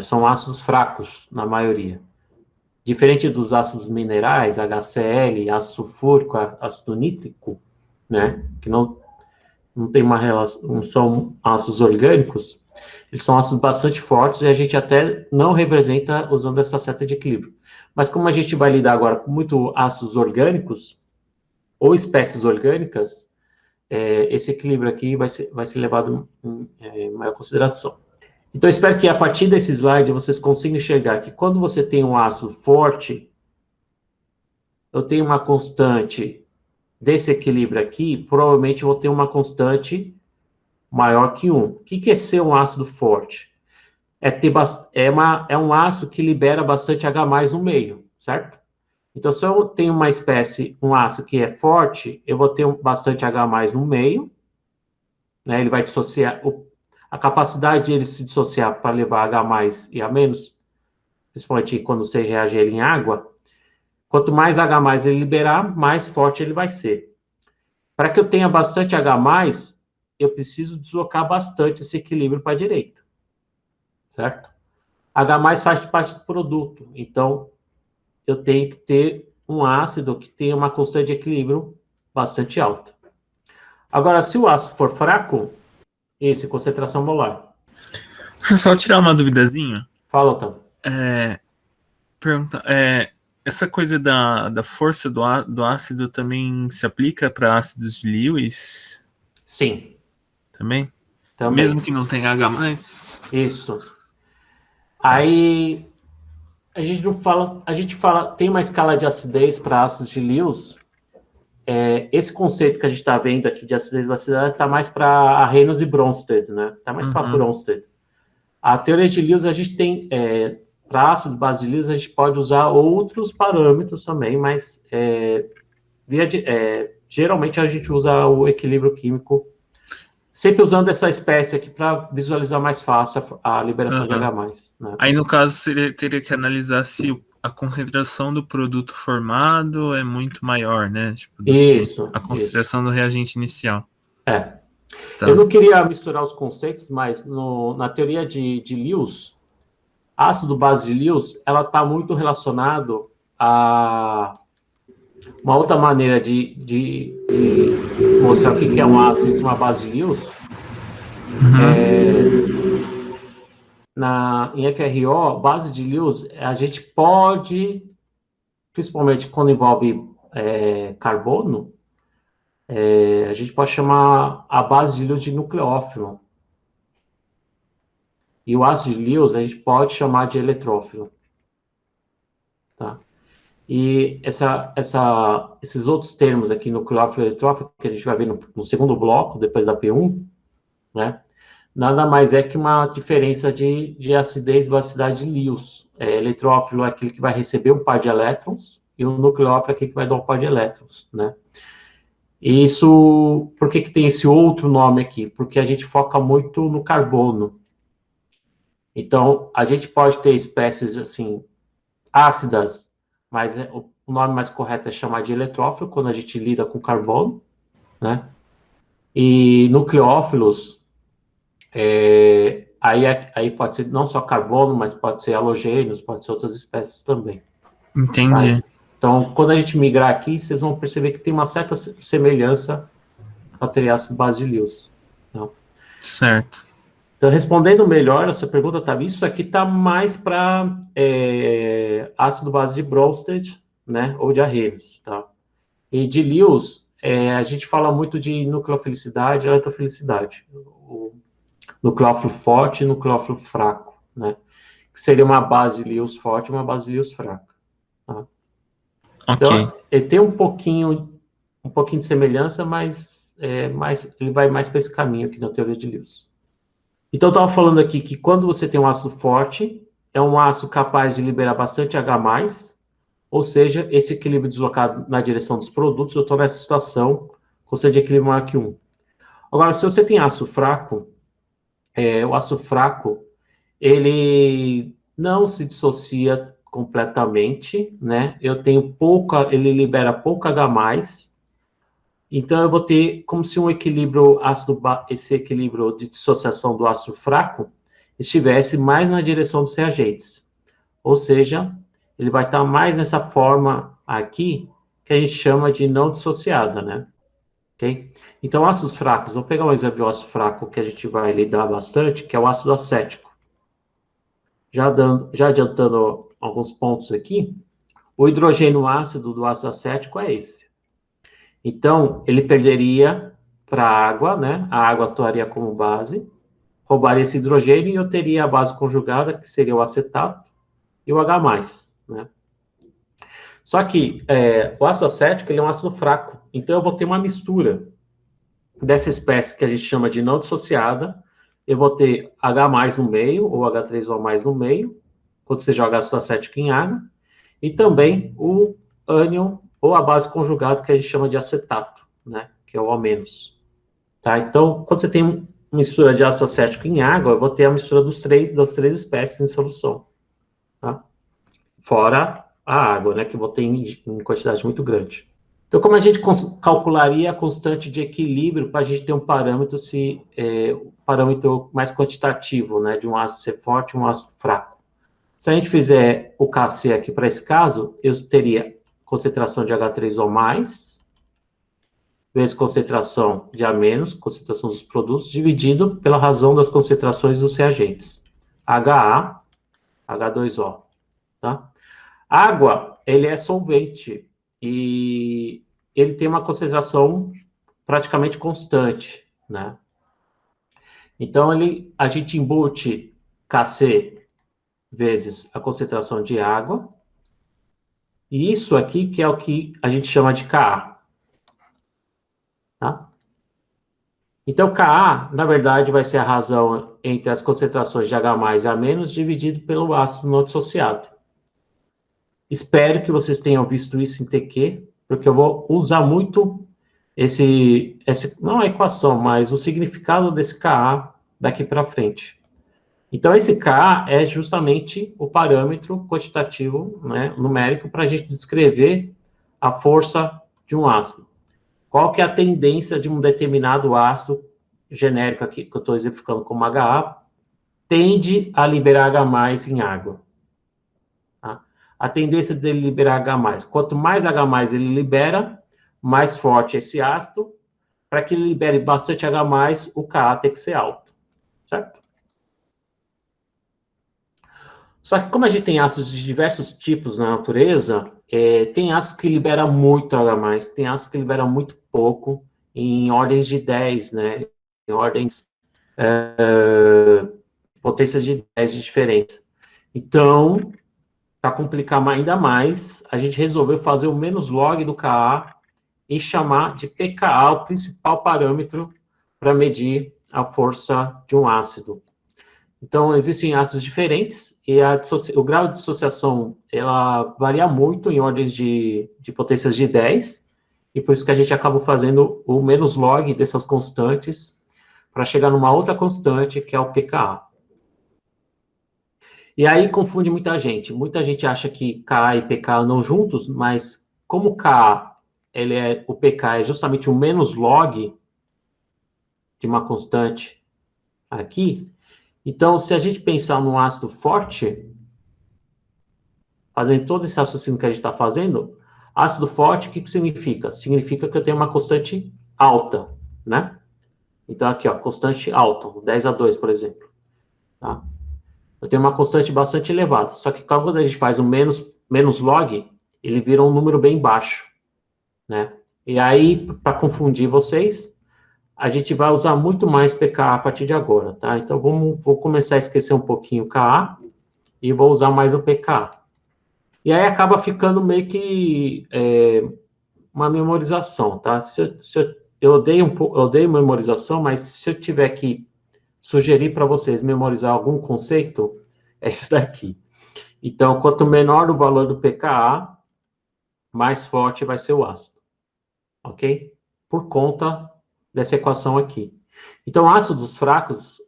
[SPEAKER 1] São ácidos fracos, na maioria. Diferente dos ácidos minerais, HCl, ácido sulfúrico, ácido nítrico, né, que não tem uma relação, não são ácidos orgânicos, eles são ácidos bastante fortes e a gente até não representa usando essa seta de equilíbrio. Mas como a gente vai lidar agora com muito ácidos orgânicos ou espécies orgânicas, esse equilíbrio aqui vai ser levado em maior consideração. Então, eu espero que a partir desse slide vocês consigam enxergar que quando você tem um ácido forte, eu tenho uma constante desse equilíbrio aqui, provavelmente eu vou ter uma constante maior que 1. O que é ser um ácido forte? É um ácido que libera bastante H+ no meio, certo? Então, se eu tenho um ácido que é forte, eu vou ter bastante H+ no meio, né? Ele vai dissociar, a capacidade de ele se dissociar para levar H+ e A-, principalmente quando você reage ele em água, quanto mais H+ ele liberar, mais forte ele vai ser. Para que eu tenha bastante H+, eu preciso deslocar bastante esse equilíbrio para a direita, certo? H+ faz parte do produto, então eu tenho que ter um ácido que tenha uma constante de equilíbrio bastante alta. Agora, se o ácido for fraco, esse concentração molar.
[SPEAKER 2] Só tirar uma duvidazinha.
[SPEAKER 1] Fala, Otávio.
[SPEAKER 2] Pergunta, essa coisa da força do ácido também se aplica para ácidos de Lewis?
[SPEAKER 1] Sim.
[SPEAKER 2] Também?
[SPEAKER 1] Também.
[SPEAKER 2] Mesmo que não tenha H+?
[SPEAKER 1] Isso. Aí a gente fala, tem uma escala de acidez para ácidos de Lewis. Esse conceito que a gente está vendo aqui de acidez e basicidade está mais para Reynolds e Bronsted, né? Está mais para Bronsted. A teoria de Lewis, a gente tem, para ácidos base de Lewis, a gente pode usar outros parâmetros também, mas geralmente a gente usa o equilíbrio químico, sempre usando essa espécie aqui para visualizar mais fácil a liberação de H+. Né?
[SPEAKER 2] Aí, no caso, teria que analisar se a concentração do produto formado é muito maior, né? Tipo, a concentração do reagente inicial. Tá.
[SPEAKER 1] Eu não queria misturar os conceitos, mas na teoria de Lewis, ácido base de Lewis, ela está muito relacionado a uma outra maneira de mostrar o que é um ácido e uma base de Lewis. Em FRO, base de Lewis, a gente pode, principalmente quando envolve carbono, a gente pode chamar a base de Lewis de nucleófilo. E o ácido de Lewis a gente pode chamar de eletrófilo. Tá? E esses outros termos aqui, nucleófilo e eletrófilo, que a gente vai ver no segundo bloco, depois da P1, né? Nada mais é que uma diferença de acidez e basicidade de Lewis. Eletrófilo é aquele que vai receber um par de elétrons, e o nucleófilo é aquele que vai dar um par de elétrons, né? E isso, por que tem esse outro nome aqui? Porque a gente foca muito no carbono. Então, a gente pode ter espécies, assim, ácidas, mas o nome mais correto é chamar de eletrófilo, quando a gente lida com carbono, né? E nucleófilos, aí pode ser não só carbono, mas pode ser halogênios, pode ser outras espécies também.
[SPEAKER 2] Entendi.
[SPEAKER 1] Tá? Então, quando a gente migrar aqui, vocês vão perceber que tem uma certa semelhança ao triácido base de Lewis. Tá?
[SPEAKER 2] Certo.
[SPEAKER 1] Então, respondendo melhor a sua pergunta, tá? Isso aqui está mais para ácido base de Bronsted, né? Ou de Arrhenius, tá? E de Lewis, a gente fala muito de nucleofilicidade e eletrofilicidade. O nucleófilo forte e nucleófilo fraco, né? Que seria uma base de Lewis forte e uma base de Lewis fraca. Tá? Então, ele tem um pouquinho de semelhança, mas ele vai mais para esse caminho aqui na teoria de Lewis. Então, eu estava falando aqui que quando você tem um ácido forte, é um ácido capaz de liberar bastante H+, ou seja, esse equilíbrio deslocado na direção dos produtos, eu estou nessa situação, constante de equilíbrio maior que 1. Agora, se você tem ácido fraco, o ácido fraco, ele não se dissocia completamente, né? Ele libera pouco H+, então eu vou ter como se um equilíbrio esse equilíbrio de dissociação do ácido fraco estivesse mais na direção dos reagentes. Ou seja, ele vai estar mais nessa forma aqui, que a gente chama de não dissociada, né? Ok? Então, ácidos fracos, vou pegar um exemplo de ácido fraco que a gente vai lidar bastante, que é o ácido acético. Já adiantando alguns pontos aqui, o hidrogênio ácido do ácido acético é esse. Então, ele perderia para a água, né? A água atuaria como base, roubaria esse hidrogênio e eu teria a base conjugada, que seria o acetato, e o H+, né? Só que o ácido acético ele é um ácido fraco, então eu vou ter uma mistura dessa espécie que a gente chama de não dissociada, eu vou ter H+ no meio, ou H3O+ no meio, quando você joga ácido acético em água, e também o ânion, ou a base conjugada, que a gente chama de acetato, né, que é o O-. Tá? Então, quando você tem uma mistura de ácido acético em água, eu vou ter a mistura das três espécies em solução. Tá? Fora a água, né, que eu vou ter em quantidade muito grande. Então, como a gente calcularia a constante de equilíbrio para a gente ter um parâmetro, parâmetro mais quantitativo, né, de um ácido ser forte e um ácido fraco? Se a gente fizer o KC aqui para esse caso, eu teria concentração de H3O+, vezes concentração de A-, concentração dos produtos, dividido pela razão das concentrações dos reagentes. HA, H2O. Tá? Água, ele é solvente e ele tem uma concentração praticamente constante, né? Então, a gente embute Kc vezes a concentração de água, e isso aqui que é o que a gente chama de Ka. Tá? Então, Ka, na verdade, vai ser a razão entre as concentrações de H+ e A- dividido pelo ácido não dissociado. Espero que vocês tenham visto isso em TQ, porque eu vou usar muito não a equação, mas o significado desse Ka daqui para frente. Então, esse Ka é justamente o parâmetro quantitativo, né, numérico, para a gente descrever a força de um ácido. Qual que é a tendência de um determinado ácido genérico aqui, que eu estou exemplificando como HA, tende a liberar H+ em água. Tá? A tendência dele liberar H+. Quanto mais H+ ele libera, mais forte é esse ácido. Para que ele libere bastante H+, o Ka tem que ser alto. Certo? Só que como a gente tem ácidos de diversos tipos na natureza, tem ácido que libera muito H+, tem ácido que libera muito pouco, em ordens de 10, né? Em ordens, potências de 10 diferentes. Então, para complicar ainda mais, a gente resolveu fazer o menos log do Ka e chamar de pKa, o principal parâmetro para medir a força de um ácido. Então, existem ácidos diferentes e o grau de dissociação ela varia muito em ordens de potências de 10, e por isso que a gente acabou fazendo o menos log dessas constantes para chegar numa outra constante, que é o pKa. E aí confunde muita gente. Muita gente acha que Ka e pK andam juntos, mas como Ka, o pK é justamente o menos log de uma constante aqui, então se a gente pensar num ácido forte, fazendo todo esse raciocínio que a gente está fazendo, ácido forte, o que significa? Significa que eu tenho uma constante alta, né? Então aqui, ó, constante alta, 10 a 2, por exemplo. Tá? Eu tenho uma constante bastante elevada, só que quando a gente faz um menos log, ele vira um número bem baixo, né? E aí, para confundir vocês, a gente vai usar muito mais pKa a partir de agora, tá? Então, vou começar a esquecer um pouquinho o Ka e vou usar mais o pKa. E aí acaba ficando meio que uma memorização, tá? Eu odeio memorização, mas se eu tiver que sugerir para vocês memorizar algum conceito, é esse daqui. Então, quanto menor o valor do pKa, mais forte vai ser o ácido. Ok? Por conta dessa equação aqui. Então, ácidos fracos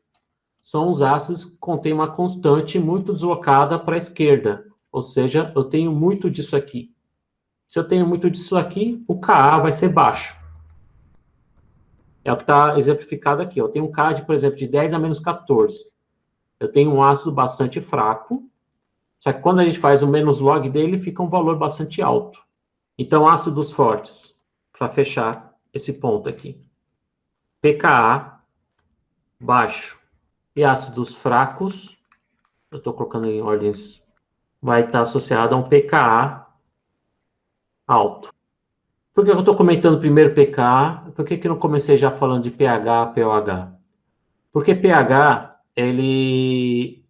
[SPEAKER 1] são os ácidos que contêm uma constante muito deslocada para a esquerda. Ou seja, eu tenho muito disso aqui. Se eu tenho muito disso aqui, o Ka vai ser baixo. É o que está exemplificado aqui. Eu tenho um Ka, por exemplo, de 10 a menos 14. Eu tenho um ácido bastante fraco, só que quando a gente faz o menos log dele, fica um valor bastante alto. Então, ácidos fortes, para fechar esse ponto aqui. pKa baixo. E ácidos fracos, eu estou colocando em ordens, vai estar associado a um pKa alto. Por que eu estou comentando primeiro pKa? Por que eu não comecei já falando de pH, pOH? Porque pH, ele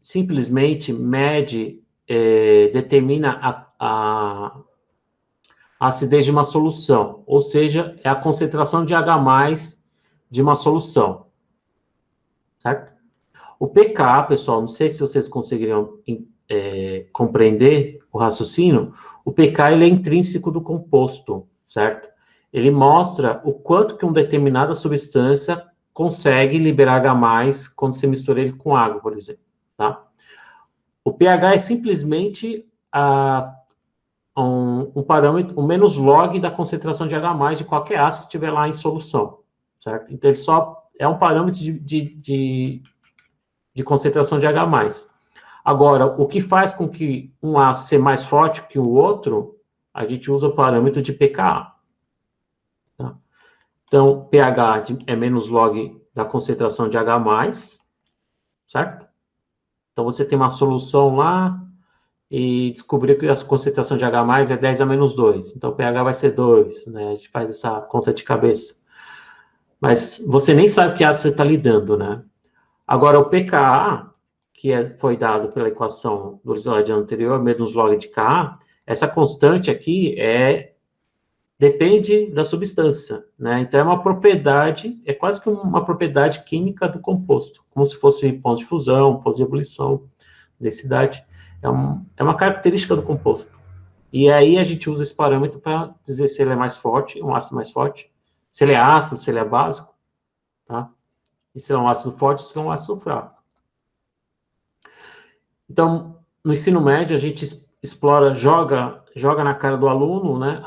[SPEAKER 1] simplesmente mede, determina a acidez de uma solução, ou seja, é a concentração de H+ de uma solução, certo? O pKa, pessoal, não sei se vocês conseguiriam compreender o raciocínio, o pKa ele é intrínseco do composto, certo? Ele mostra o quanto que uma determinada substância consegue liberar H+ quando você mistura ele com água, por exemplo, tá? O pH é simplesmente um parâmetro, um menos log da concentração de H+ de qualquer ácido que estiver lá em solução, certo? Então, ele só é um parâmetro de concentração de H+. Agora, o que faz com que um ácido seja mais forte que o outro, a gente usa o parâmetro de pKa. Tá? Então, pH é menos log da concentração de H+, certo? Então, você tem uma solução lá e descobriu que a concentração de H+ é 10 a menos 2. Então, o pH vai ser 2, né? A gente faz essa conta de cabeça. Mas você nem sabe que ácido você está lidando, né? Agora, o pKa, que foi dado pela equação do slide anterior, menos log de Ka, essa constante aqui depende da substância, né? Então, é uma propriedade, é quase que uma propriedade química do composto, como se fosse ponto de fusão, ponto de ebulição, densidade. É uma característica do composto. E aí, a gente usa esse parâmetro para dizer se ele é mais forte, um ácido mais forte, se ele é ácido, se ele é básico, tá? E se é um ácido forte, se é um ácido fraco. Então, no ensino médio, a gente explora, joga na cara do aluno, né?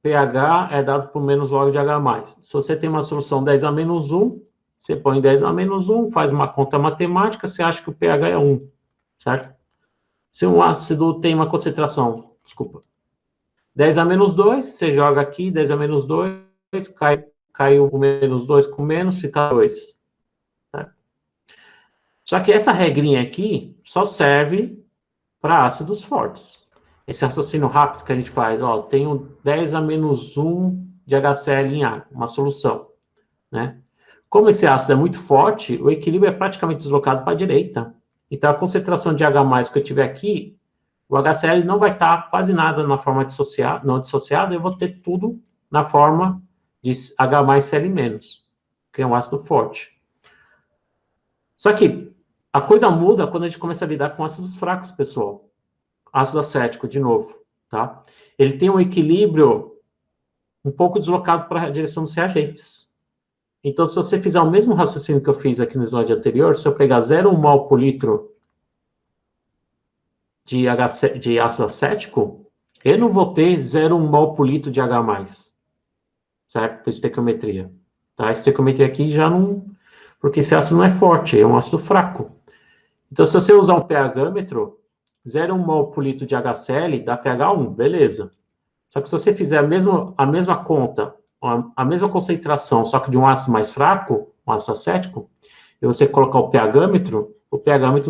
[SPEAKER 1] pH é dado por menos log de H+. Se você tem uma solução 10 a menos 1, você põe 10 a menos 1, faz uma conta matemática, você acha que o pH é 1, certo? Se um ácido tem uma concentração, 10 a menos 2, você joga aqui, 10 a menos 2, cai o menos 2 com menos, fica 2. Só que essa regrinha aqui só serve para ácidos fortes. Esse raciocínio rápido que a gente faz, tenho 10 a menos 1 de HCl em água, uma solução, né? Como esse ácido é muito forte, o equilíbrio é praticamente deslocado para a direita. Então, a concentração de H+ que eu tiver aqui, o HCl não vai estar quase nada na forma não dissociada, eu vou ter tudo na forma de H+Cl-, que é um ácido forte. Só que a coisa muda quando a gente começa a lidar com ácidos fracos, pessoal. Ácido acético, de novo, tá? Ele tem um equilíbrio um pouco deslocado para a direção dos reagentes. Então, se você fizer o mesmo raciocínio que eu fiz aqui no slide anterior, se eu pegar 0,1 mol por litro de ácido acético, eu não vou ter 0,1 mol por litro de H+, certo? Por estequiometria. Tá? A estequiometria aqui já não... Porque esse ácido não é forte, é um ácido fraco. Então, se você usar um pH-metro, 0,1 mol por litro de HCl dá pH 1, beleza. Só que se você fizer a mesma conta, a mesma concentração, só que de um ácido mais fraco, um ácido acético, e você colocar o pH-metro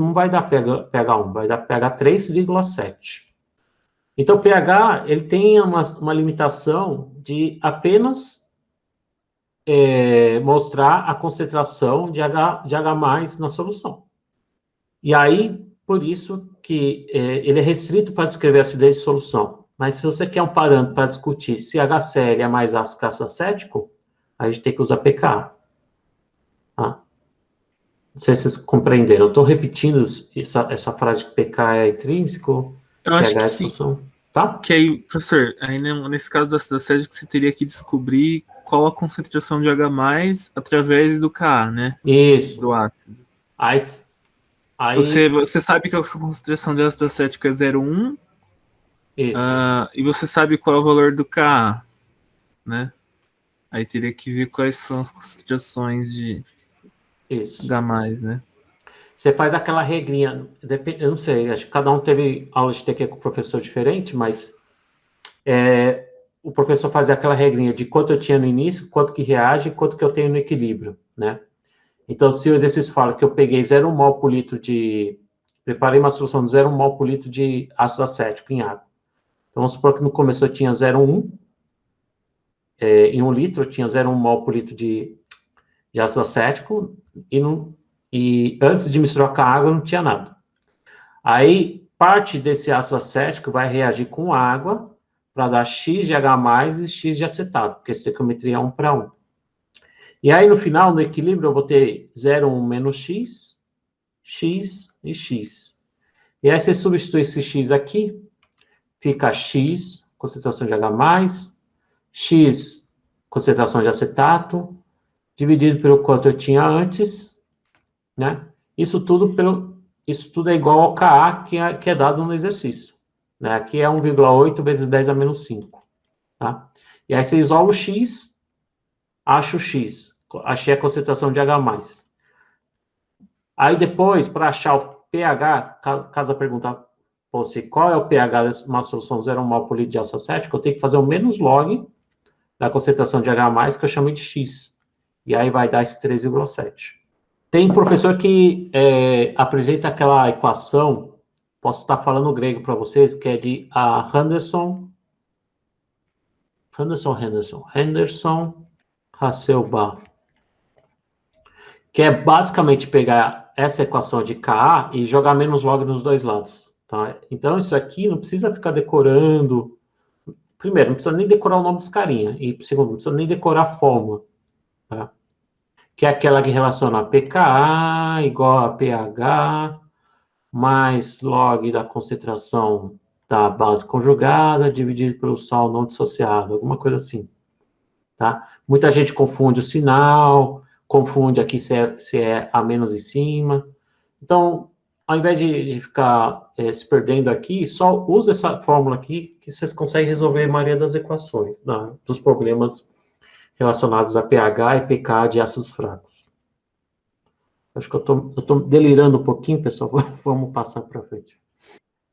[SPEAKER 1] não vai dar pH 1, vai dar pH 3,7. Então, o pH ele tem uma limitação de apenas mostrar a concentração de H+ na solução. E aí, por isso que ele é restrito para descrever a acidez de solução. Mas se você quer um parâmetro para discutir se HCl é mais ácido que ácido acético, a gente tem que usar pKa. Tá? Não sei se vocês compreenderam. Eu estou repetindo essa frase de pKa é intrínseco,
[SPEAKER 2] eu acho
[SPEAKER 1] pH
[SPEAKER 2] que
[SPEAKER 1] é
[SPEAKER 2] sim.
[SPEAKER 1] solução. Tá?
[SPEAKER 2] Que aí, professor, aí nesse caso do ácido acético, você teria que descobrir qual a concentração de H+, através do Ka, né?
[SPEAKER 1] Isso.
[SPEAKER 2] Do ácido.
[SPEAKER 1] Aí
[SPEAKER 2] você sabe que a concentração de ácido acético é 0,1, e você sabe qual é o valor do Ka, né? Aí teria que ver quais são as concentrações de H+, né?
[SPEAKER 1] Você faz aquela regrinha, eu não sei, acho que cada um teve aula de TQ com professor diferente, mas o professor fazia aquela regrinha de quanto eu tinha no início, quanto que reage, quanto que eu tenho no equilíbrio, né? Então, se o exercício fala que eu peguei 0,1 mol por litro preparei uma solução de 0,1 mol por litro de ácido acético em água. Então, vamos supor que no começo eu tinha 0,1, em 1 litro eu tinha 0,1 mol por litro de ácido acético, e antes de misturar com a água não tinha nada. Aí, parte desse ácido acético vai reagir com água para dar X de H+ e X de acetato, porque a estequiometria é 1 para 1. E aí, no final, no equilíbrio, eu vou ter 0,1 menos X, X e X. E aí, você substitui esse X aqui, fica X, concentração de H+, X, concentração de acetato, dividido pelo quanto eu tinha antes, né? Isso tudo é igual ao Ka, que é dado no exercício. Né? Aqui é 1,8 vezes 10 a menos 5. Tá? E aí você isola o X, acha o X. Achei a concentração de H+. Aí depois, para achar o pH, caso a pergunta fosse qual é o pH de uma solução 0,1 mol por litro de ácido acético, eu tenho que fazer o menos log da concentração de H+, que eu chamei de X. E aí vai dar esse 3,7. Tem professor que apresenta aquela equação, posso estar falando grego para vocês, que é de Henderson Hasselbalch, que é basicamente pegar essa equação de Ka e jogar menos log nos dois lados. Tá? Então, isso aqui não precisa ficar decorando. Primeiro, não precisa nem decorar o nome dos carinha. E segundo, não precisa nem decorar a fórmula. Tá? Que é aquela que relaciona pKa igual a pH mais log da concentração da base conjugada dividido pelo sal não dissociado, alguma coisa assim. Tá? Muita gente confunde o sinal, confunde aqui se é a menos em cima. Então, ao invés de ficar se perdendo aqui, só usa essa fórmula aqui que vocês conseguem resolver a maioria das equações, dos problemas relacionados a pH e pK de ácidos fracos. Acho que eu estou delirando um pouquinho, pessoal. Vamos passar para frente.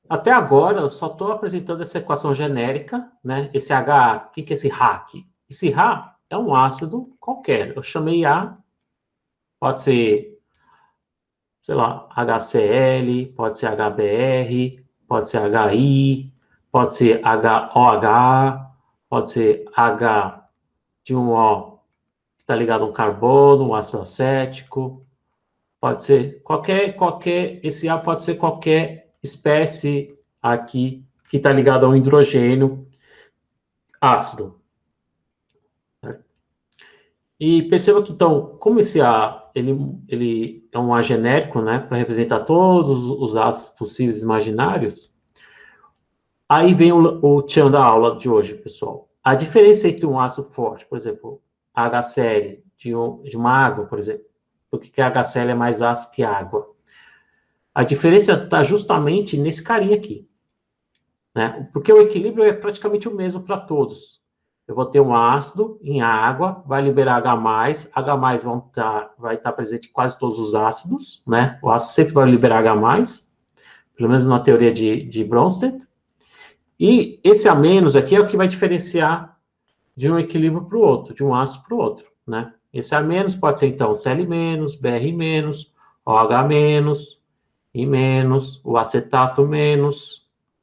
[SPEAKER 1] Até agora, eu só estou apresentando essa equação genérica, né? Esse HA, o que é esse HA aqui? Esse HA é um ácido qualquer. Eu chamei A, pode ser, sei lá, HCl, pode ser HBr, pode ser HI, pode ser HOH, pode ser H de um O que está ligado a um carbono, um ácido acético, pode ser esse A pode ser qualquer espécie aqui que está ligada a um hidrogênio ácido. E perceba que, então, como esse A, ele é um A genérico, né, para representar todos os A's possíveis imaginários, aí vem o tchan da aula de hoje, pessoal. A diferença entre um ácido forte, por exemplo, HCl, de uma água, por exemplo, porque que a HCl é mais ácido que a água? A diferença está justamente nesse carinha aqui, né? Porque o equilíbrio é praticamente o mesmo para todos. Eu vou ter um ácido em água, vai liberar H+, H+ vai estar presente em quase todos os ácidos, né? O ácido sempre vai liberar H+, pelo menos na teoria de Bronsted. E esse A- aqui é o que vai diferenciar de um equilíbrio para o outro, de um ácido para o outro, né? Esse A- pode ser, então, Cl-, Br-, OH-, I-, o acetato-,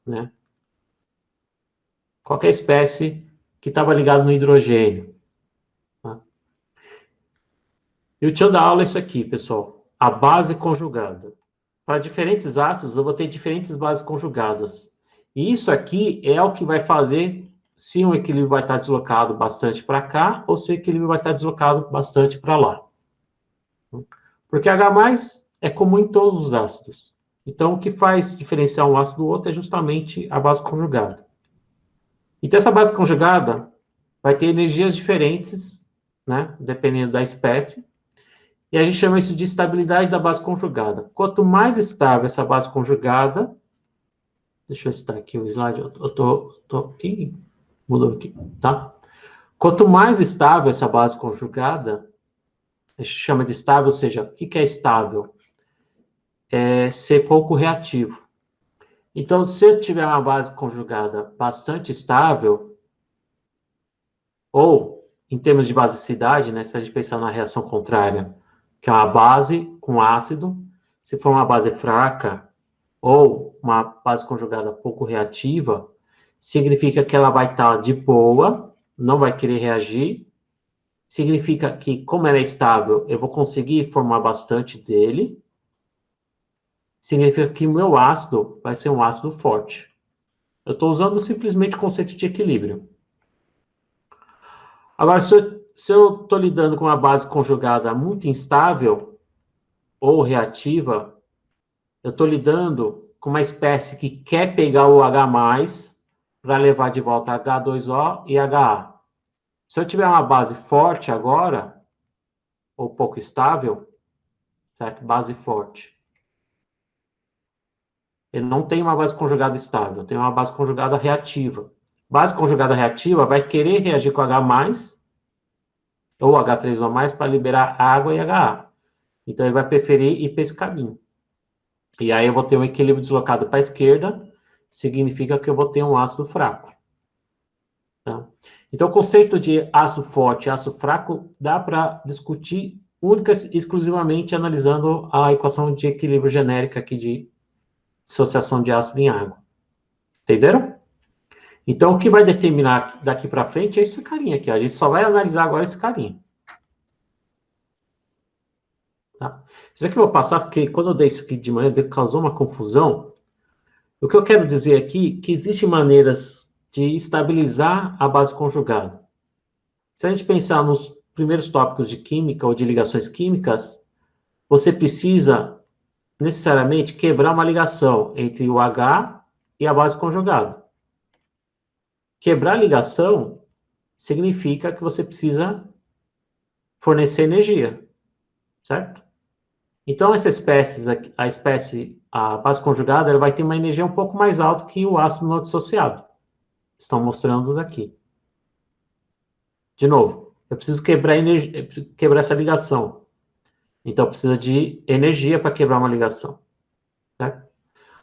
[SPEAKER 1] né? Qualquer espécie que estava ligada no hidrogênio. Tá? E o tchan da aula é isso aqui, pessoal. A base conjugada. Para diferentes ácidos, eu vou ter diferentes bases conjugadas. E isso aqui é o que vai fazer se um equilíbrio vai estar deslocado bastante para cá ou se o equilíbrio vai estar deslocado bastante para lá. Porque H+ é comum em todos os ácidos. Então, o que faz diferenciar um ácido do outro é justamente a base conjugada. Então, essa base conjugada vai ter energias diferentes, né, dependendo da espécie, e a gente chama isso de estabilidade da base conjugada. Quanto mais estável essa base conjugada, deixa eu citar aqui o slide, ih, mudou aqui, tá? Quanto mais estável essa base conjugada, a gente chama de estável, ou seja, o que é estável? É ser pouco reativo. Então, se eu tiver uma base conjugada bastante estável, ou, em termos de basicidade, né, se a gente pensar na reação contrária, que é uma base com ácido, se for uma base fraca, ou uma base conjugada pouco reativa, significa que ela vai estar de boa, não vai querer reagir, significa que, como ela é estável, eu vou conseguir formar bastante dele, significa que o meu ácido vai ser um ácido forte. Eu estou usando simplesmente o conceito de equilíbrio. Agora, se eu estou lidando com uma base conjugada muito instável ou reativa, eu estou lidando com uma espécie que quer pegar o H+, para levar de volta H2O e HA. Se eu tiver uma base forte agora, ou pouco estável, certo? Base forte. Eu não tenho uma base conjugada estável, eu tenho uma base conjugada reativa. Base conjugada reativa vai querer reagir com H+, ou H3O+, para liberar água e HA. Então, ele vai preferir ir para esse caminho. E aí eu vou ter um equilíbrio deslocado para a esquerda, significa que eu vou ter um ácido fraco. Tá? Então, o conceito de ácido forte e ácido fraco dá para discutir única e exclusivamente analisando a equação de equilíbrio genérica aqui de dissociação de ácido em água. Entenderam? Então, o que vai determinar daqui para frente é esse carinha aqui. A gente só vai analisar agora esse carinha. Tá? Isso aqui eu vou passar porque quando eu dei isso aqui de manhã, causou uma confusão. O que eu quero dizer aqui é que existem maneiras de estabilizar a base conjugada. Se a gente pensar nos primeiros tópicos de química ou de ligações químicas, você precisa necessariamente quebrar uma ligação entre o H e a base conjugada. Quebrar a ligação significa que você precisa fornecer energia, certo? Então, essa espécie, a base conjugada, ela vai ter uma energia um pouco mais alta que o ácido não dissociado. Estão mostrando aqui. De novo, eu preciso quebrar essa ligação. Então, precisa de energia para quebrar uma ligação. Certo?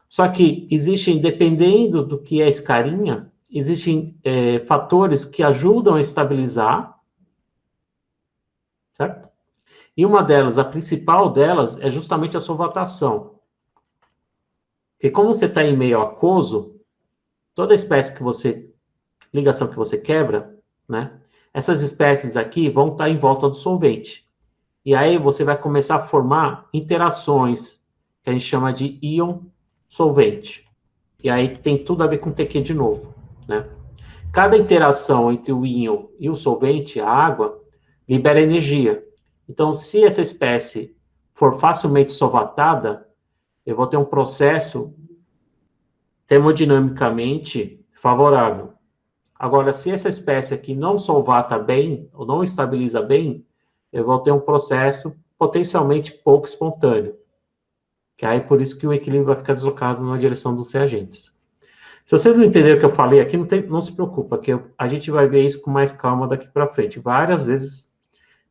[SPEAKER 1] Só que existem, dependendo do que é esse carinha, existem fatores que ajudam a estabilizar, certo? E uma delas, a principal delas, é justamente a solvatação. Porque como você está em meio aquoso, toda ligação que você quebra, né? Essas espécies aqui vão estar em volta do solvente. E aí você vai começar a formar interações, que a gente chama de íon solvente. E aí tem tudo a ver com TQ de novo, né? Cada interação entre o íon e o solvente, a água, libera energia. Então, se essa espécie for facilmente solvatada, eu vou ter um processo termodinamicamente favorável. Agora, se essa espécie aqui não solvata bem, ou não estabiliza bem, eu vou ter um processo potencialmente pouco espontâneo, Que aí por isso que o equilíbrio vai ficar deslocado na direção dos reagentes. Se vocês não entenderam o que eu falei aqui, não se preocupa, que a gente vai ver isso com mais calma daqui para frente. Várias vezes,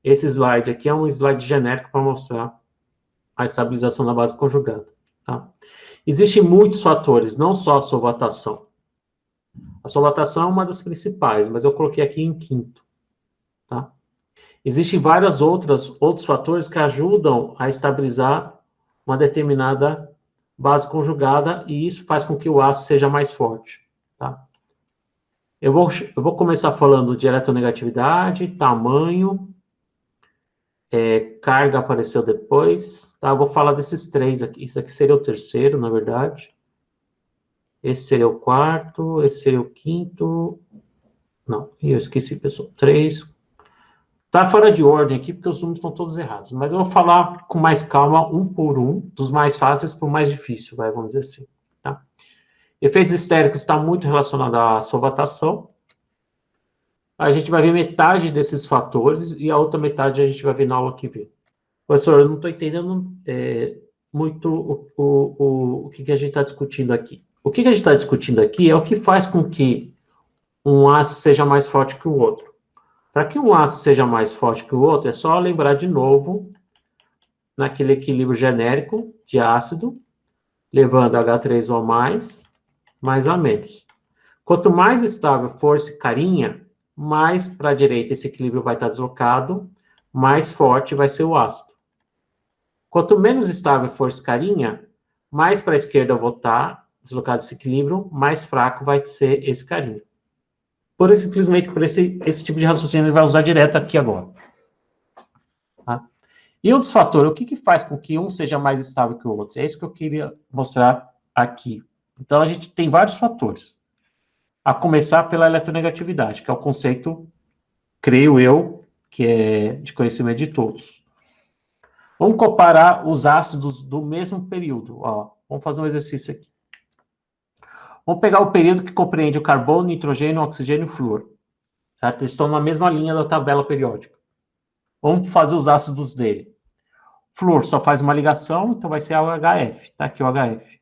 [SPEAKER 1] esse slide aqui é um slide genérico para mostrar a estabilização da base conjugada. Tá? Existem muitos fatores, não só a solvatação. A solvatação é uma das principais, mas eu coloquei aqui em quinto. Tá? Existem vários outros fatores que ajudam a estabilizar uma determinada base conjugada, e isso faz com que o ácido seja mais forte. Tá? Eu vou começar falando de eletronegatividade, tamanho, carga apareceu depois. Tá? Eu vou falar desses três aqui. Isso aqui seria o terceiro, na verdade. Esse seria o quarto, esse seria o quinto. Não, eu esqueci, pessoal. 3. Tá fora de ordem aqui, porque os números estão todos errados. Mas eu vou falar com mais calma, um por um, dos mais fáceis para o mais difícil, vamos dizer assim. Tá? Efeitos estéricos está muito relacionado à solvatação. A gente vai ver metade desses fatores e a outra metade a gente vai ver na aula que vem. Professor, eu não estou entendendo muito o que a gente está discutindo aqui. O que a gente está discutindo aqui é o que faz com que um ácido seja mais forte que o outro. Para que um ácido seja mais forte que o outro, é só lembrar de novo naquele equilíbrio genérico de ácido, levando H3O mais A menos. Quanto mais estável for esse carinha, mais para a direita esse equilíbrio vai estar deslocado, mais forte vai ser o ácido. Quanto menos estável for esse carinha, mais para a esquerda eu vou estar deslocado esse equilíbrio, mais fraco vai ser esse carinha. Simplesmente por esse tipo de raciocínio ele vai usar direto aqui agora. Tá? E outros fatores, o que faz com que um seja mais estável que o outro? É isso que eu queria mostrar aqui. Então, a gente tem vários fatores. A começar pela eletronegatividade, que é o conceito, creio eu, que é de conhecimento de todos. Vamos comparar os ácidos do mesmo período. Ó, vamos fazer um exercício aqui. Vamos pegar o período que compreende o carbono, nitrogênio, oxigênio e flúor. Certo? Eles estão na mesma linha da tabela periódica. Vamos fazer os ácidos dele. Flúor só faz uma ligação, então vai ser o HF. Tá aqui o HF.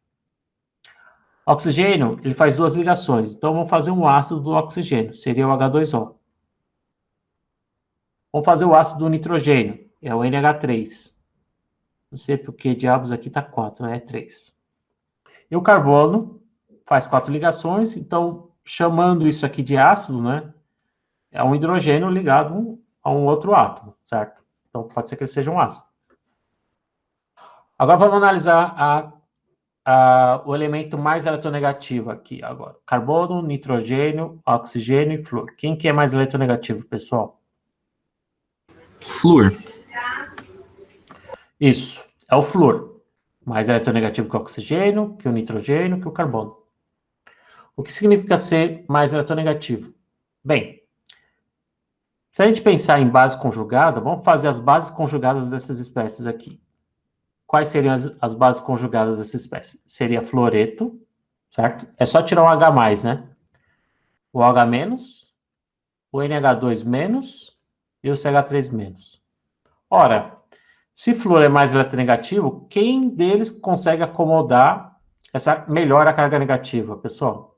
[SPEAKER 1] Oxigênio, ele faz duas ligações. Então, vamos fazer um ácido do oxigênio. Seria o H2O. Vamos fazer o ácido do nitrogênio. É o NH3. Não sei por que diabos aqui está 4, né? É 3. E o carbono faz 4 ligações. Então, chamando isso aqui de ácido, né? É um hidrogênio ligado a um outro átomo, certo? Então, pode ser que ele seja um ácido. Agora, vamos analisar o elemento mais eletronegativo aqui agora. Carbono, nitrogênio, oxigênio e flúor. Quem que é mais eletronegativo, pessoal?
[SPEAKER 2] Flúor.
[SPEAKER 1] Isso, é o flúor. Mais eletronegativo que o oxigênio, que o nitrogênio, que o carbono. O que significa ser mais eletronegativo? Bem, se a gente pensar em base conjugada, vamos fazer as bases conjugadas dessas espécies aqui. Quais seriam as bases conjugadas dessa espécie? Seria fluoreto, certo? É só tirar o H+, né? O H-, o NH2- e o CH3-. Ora, se flúor é mais eletronegativo, quem deles consegue acomodar melhor a carga negativa, pessoal?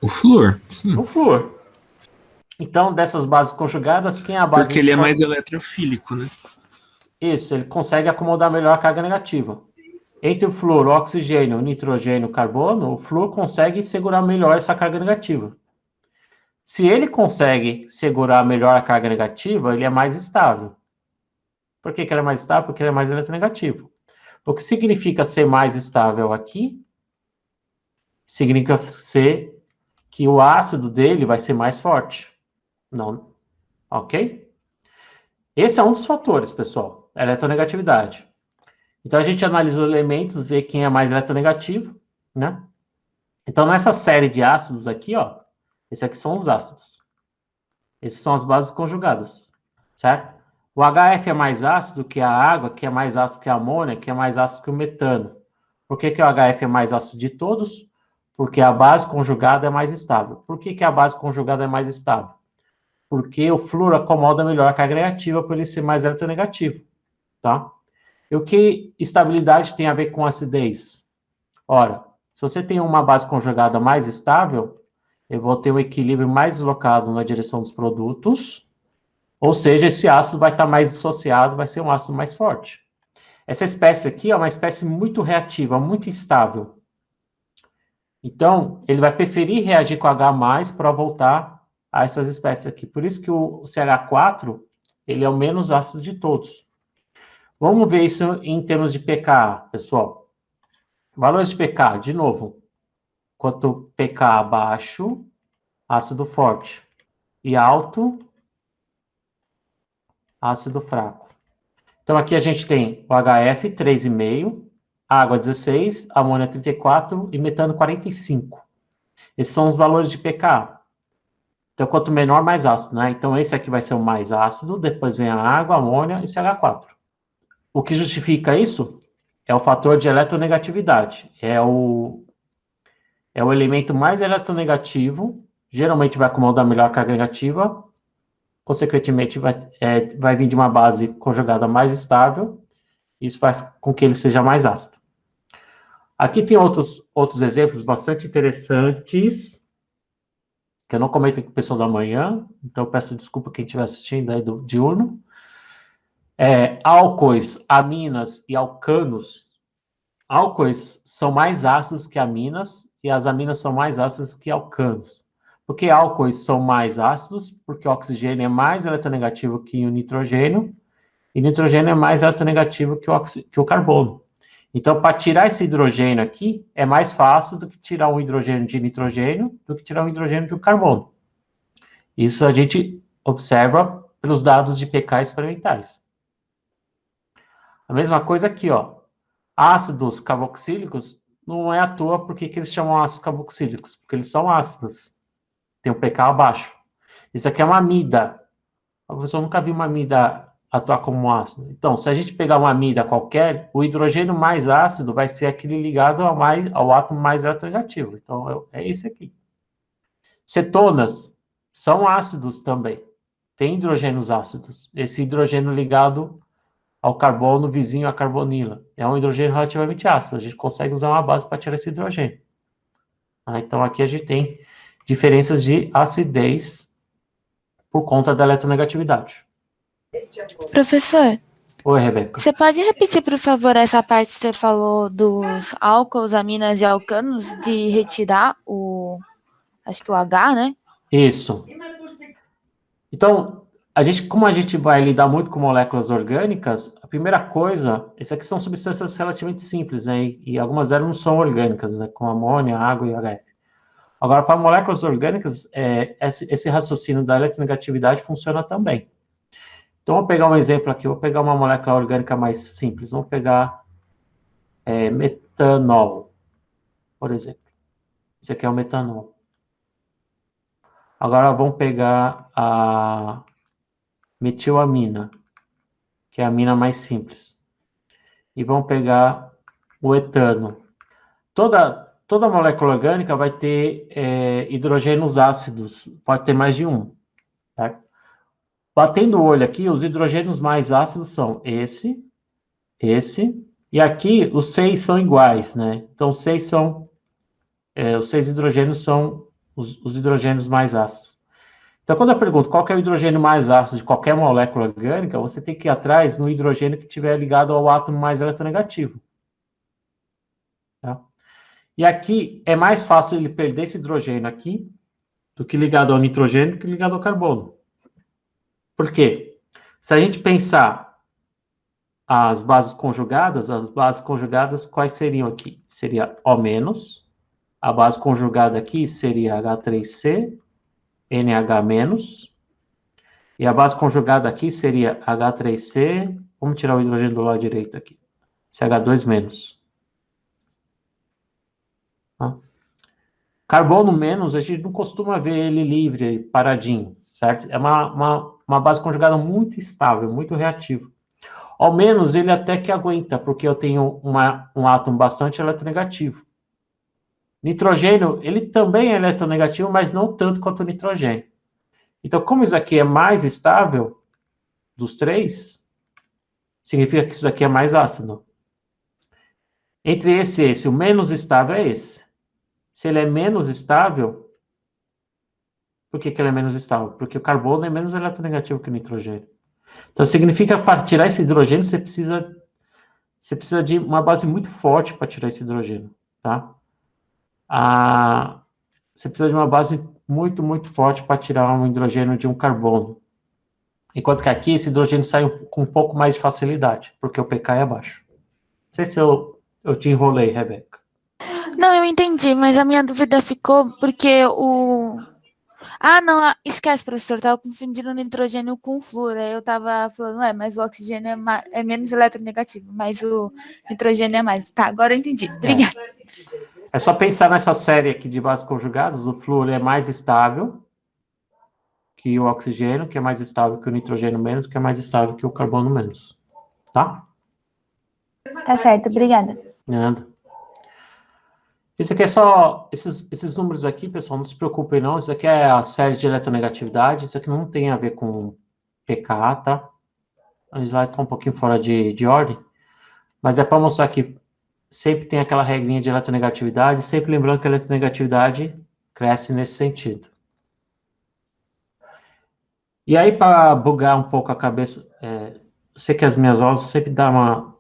[SPEAKER 2] O flúor, sim.
[SPEAKER 1] O flúor. Então, dessas bases conjugadas, quem é a base...
[SPEAKER 2] Porque ele é mais eletrofílico, né?
[SPEAKER 1] Isso, ele consegue acomodar melhor a carga negativa. Entre o flúor, o oxigênio, o nitrogênio e o carbono, o flúor consegue segurar melhor essa carga negativa. Se ele consegue segurar melhor a carga negativa, ele é mais estável. Por que ele é mais estável? Porque ele é mais eletronegativo. O que significa ser mais estável aqui? Significa ser que o ácido dele vai ser mais forte. Não. Ok? Esse é um dos fatores, pessoal. Eletronegatividade. Então, a gente analisa os elementos, vê quem é mais eletronegativo, né? Então, nessa série de ácidos aqui, ó, esses aqui são os ácidos. Essas são as bases conjugadas, certo? O HF é mais ácido que a água, que é mais ácido que a amônia, que é mais ácido que o metano. Por que o HF é mais ácido de todos? Porque a base conjugada é mais estável. Por que a base conjugada é mais estável? Porque o flúor acomoda melhor a carga negativa por ele ser mais eletronegativo, tá? E o que estabilidade tem a ver com acidez? Ora, se você tem uma base conjugada mais estável, eu vou ter um equilíbrio mais deslocado na direção dos produtos, ou seja, esse ácido vai estar mais dissociado, vai ser um ácido mais forte. Essa espécie aqui é uma espécie muito reativa, muito instável. Então, ele vai preferir reagir com H+, para voltar a essas espécies aqui. Por isso que o CH4, ele é o menos ácido de todos. Vamos ver isso em termos de pKa, pessoal. Valores de pKa, de novo. Quanto pKa baixo, ácido forte. E alto, ácido fraco. Então, aqui a gente tem o HF, 3,5, água, 16, amônia, 34 e metano, 45. Esses são os valores de pKa. Então, quanto menor, mais ácido, né? Então, esse aqui vai ser o mais ácido, depois vem a água, a amônia e CH4. O que justifica isso é o fator de eletronegatividade. É o elemento mais eletronegativo, geralmente vai acomodar melhor carga negativa, consequentemente vai vir de uma base conjugada mais estável, isso faz com que ele seja mais ácido. Aqui tem outros exemplos bastante interessantes, que eu não comento com o pessoal da manhã, então eu peço desculpa quem estiver assistindo aí do diurno. Álcoois, aminas e alcanos. Álcoois são mais ácidos que aminas, e as aminas são mais ácidas que alcanos. Por que álcoois são mais ácidos? Porque o oxigênio é mais eletronegativo que o nitrogênio, e nitrogênio é mais eletronegativo que o carbono. Então, para tirar esse hidrogênio aqui, é mais fácil do que tirar um hidrogênio de nitrogênio do que tirar um hidrogênio de um carbono. Isso a gente observa pelos dados de pK experimentais. A mesma coisa aqui, ó. Ácidos carboxílicos, não é à toa porque que eles chamam ácidos carboxílicos, porque eles são ácidos. Tem um pK abaixo. Isso aqui é uma amida. A pessoa nunca viu uma amida atuar como um ácido. Então, se a gente pegar uma amida qualquer, o hidrogênio mais ácido vai ser aquele ligado ao átomo mais eletronegativo. Então, é esse aqui. Cetonas são ácidos também. Tem hidrogênios ácidos. Esse hidrogênio ligado ao carbono vizinho à carbonila. É um hidrogênio relativamente ácido. A gente consegue usar uma base para tirar esse hidrogênio. Então, aqui a gente tem diferenças de acidez por conta da eletronegatividade.
[SPEAKER 3] Professor.
[SPEAKER 1] Oi, Rebeca.
[SPEAKER 3] Você pode repetir, por favor, essa parte que você falou dos álcools, aminas e alcanos, de retirar acho que o H, né?
[SPEAKER 1] Isso. Então, como a gente vai lidar muito com moléculas orgânicas, a primeira coisa, essas aqui são substâncias relativamente simples, né? E algumas delas não são orgânicas, né? Como amônia, água e HF. Agora, para moléculas orgânicas, esse raciocínio da eletronegatividade funciona também. Então, vou pegar um exemplo aqui, vou pegar uma molécula orgânica mais simples, vamos pegar metanol, por exemplo. Esse aqui é o metanol. Agora, vamos pegar a metilamina, que é a amina mais simples. E vamos pegar o etano. Toda molécula orgânica vai ter hidrogênios ácidos, pode ter mais de um. Certo? Batendo o olho aqui, os hidrogênios mais ácidos são esse, e aqui os 6 são iguais, né? Então, os 6 hidrogênios são os hidrogênios mais ácidos. Então, quando eu pergunto qual que é o hidrogênio mais ácido de qualquer molécula orgânica, você tem que ir atrás no hidrogênio que estiver ligado ao átomo mais eletronegativo. Tá? E aqui é mais fácil ele perder esse hidrogênio aqui do que ligado ao nitrogênio que ligado ao carbono. Por quê? Se a gente pensar as bases conjugadas quais seriam aqui? Seria O-, a base conjugada aqui seria H3C, NH-, e a base conjugada aqui seria H3C, vamos tirar o hidrogênio do lado direito aqui, CH2-. Tá? Carbono menos, a gente não costuma ver ele livre, paradinho, certo? É uma base conjugada muito estável, muito reativa. Ao menos ele até que aguenta, porque eu tenho um átomo bastante eletronegativo. Nitrogênio, ele também é eletronegativo, mas não tanto quanto o nitrogênio. Então, como isso aqui é mais estável dos três, significa que isso daqui é mais ácido. Entre esse e esse, o menos estável é esse. Se ele é menos estável, por que ele é menos estável? Porque o carbono é menos eletronegativo que o nitrogênio. Então, significa que para tirar esse hidrogênio, você precisa de uma base muito forte para tirar esse hidrogênio, tá? Você precisa de uma base muito, muito forte para tirar um hidrogênio de um carbono. Enquanto que aqui, esse hidrogênio sai com um pouco mais de facilidade, porque o pK é baixo. Não sei se eu te enrolei, Rebeca.
[SPEAKER 3] Não, eu entendi, mas a minha dúvida ficou porque o... Ah, não, esquece, professor, tava confundindo o nitrogênio com o flúor. Aí eu tava falando, mas o oxigênio é menos eletronegativo, mas o nitrogênio é mais. Tá, agora eu entendi. Obrigada.
[SPEAKER 1] É só pensar nessa série aqui de bases conjugadas, o flúor é mais estável que o oxigênio, que é mais estável que o nitrogênio menos, que é mais estável que o carbono menos. Tá?
[SPEAKER 3] Tá certo, obrigada.
[SPEAKER 1] Nada. Isso aqui é só... Esses números aqui, pessoal, não se preocupem não. Isso aqui é a série de eletronegatividade. Isso aqui não tem a ver com pK, tá? A slide está um pouquinho fora de ordem. Mas é para mostrar que sempre tem aquela regrinha de eletronegatividade, sempre lembrando que a eletronegatividade cresce nesse sentido. E aí, para bugar um pouco a cabeça, eu sei que as minhas aulas sempre dão uma...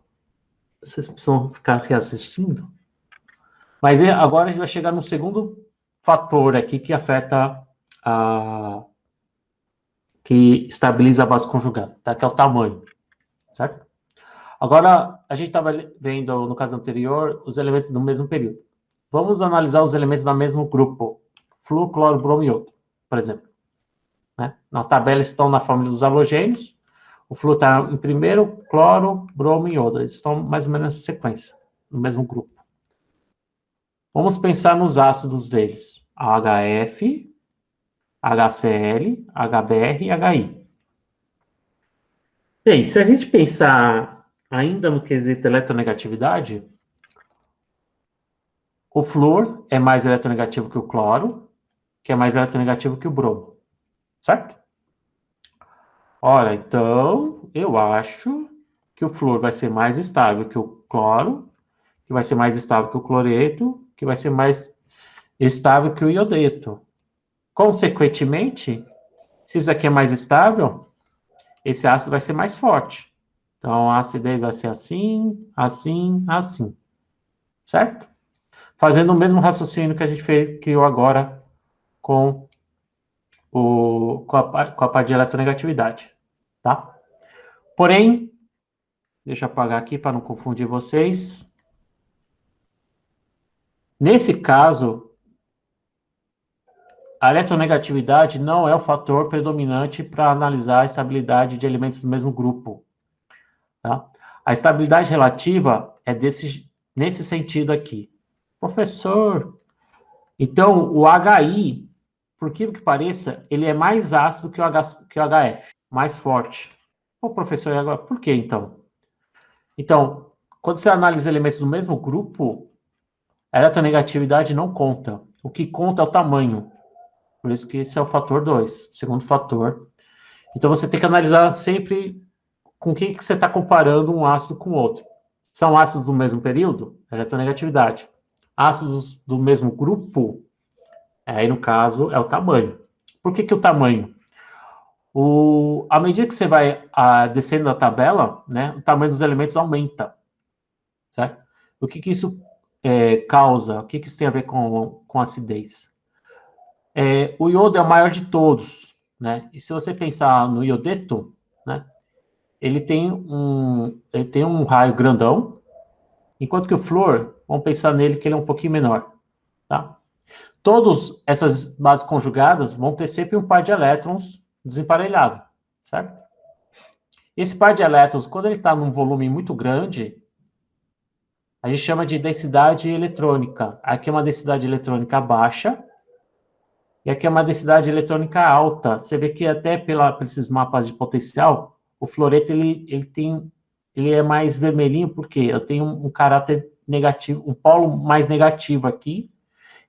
[SPEAKER 1] Vocês precisam ficar reassistindo. Mas agora a gente vai chegar no segundo fator aqui que afeta que estabiliza a base conjugada, tá? Que é o tamanho, certo? Agora, a gente estava vendo, no caso anterior, os elementos do mesmo período. Vamos analisar os elementos do mesmo grupo. Flúor, cloro, bromo e iodo, por exemplo. Né? Na tabela estão na família dos halogênios. O flúor está em primeiro, cloro, bromo e iodo. Eles estão mais ou menos nessa sequência, no mesmo grupo. Vamos pensar nos ácidos deles. HF, HCl, HBr e HI. Bem, se a gente pensar ainda no quesito eletronegatividade, o flúor é mais eletronegativo que o cloro, que é mais eletronegativo que o bromo. Certo? Ora, então, eu acho que o flúor vai ser mais estável que o cloro, que vai ser mais estável que o cloreto, que vai ser mais estável que o iodeto. Consequentemente, se isso aqui é mais estável, esse ácido vai ser mais forte. Então, a acidez vai ser assim, assim, assim. Certo? Fazendo o mesmo raciocínio que a gente criou agora com a parte de eletronegatividade. Tá? Porém, deixa eu apagar aqui para não confundir vocês. Nesse caso, a eletronegatividade não é o fator predominante para analisar a estabilidade de elementos do mesmo grupo. Tá? A estabilidade relativa é nesse sentido aqui. Professor, então o HI, por que pareça, ele é mais ácido que o HF, mais forte. Ô, professor, e agora, por que então? Então, quando você analisa elementos do mesmo grupo, a eletronegatividade não conta. O que conta é o tamanho. Por isso que esse é o fator 2, segundo fator. Então, você tem que analisar sempre com o que você está comparando um ácido com o outro. São ácidos do mesmo período? Eletronegatividade. Ácidos do mesmo grupo? Aí, no caso, é o tamanho. Por que o tamanho? À medida que você vai descendo da tabela, né, o tamanho dos elementos aumenta. Certo? O que isso causa? O que isso tem a ver com acidez? O iodo é o maior de todos, né? E se você pensar no iodeto, né, ele tem um raio grandão, enquanto que o flúor, vamos pensar nele que ele é um pouquinho menor, tá? Todas essas bases conjugadas vão ter sempre um par de elétrons desemparelhado, certo? Esse par de elétrons, quando ele está num volume muito grande, a gente chama de densidade eletrônica. Aqui é uma densidade eletrônica baixa, e aqui é uma densidade eletrônica alta. Você vê que até por esses mapas de potencial, o fluoreto ele é mais vermelhinho, porque eu tenho um caráter negativo, um polo mais negativo aqui,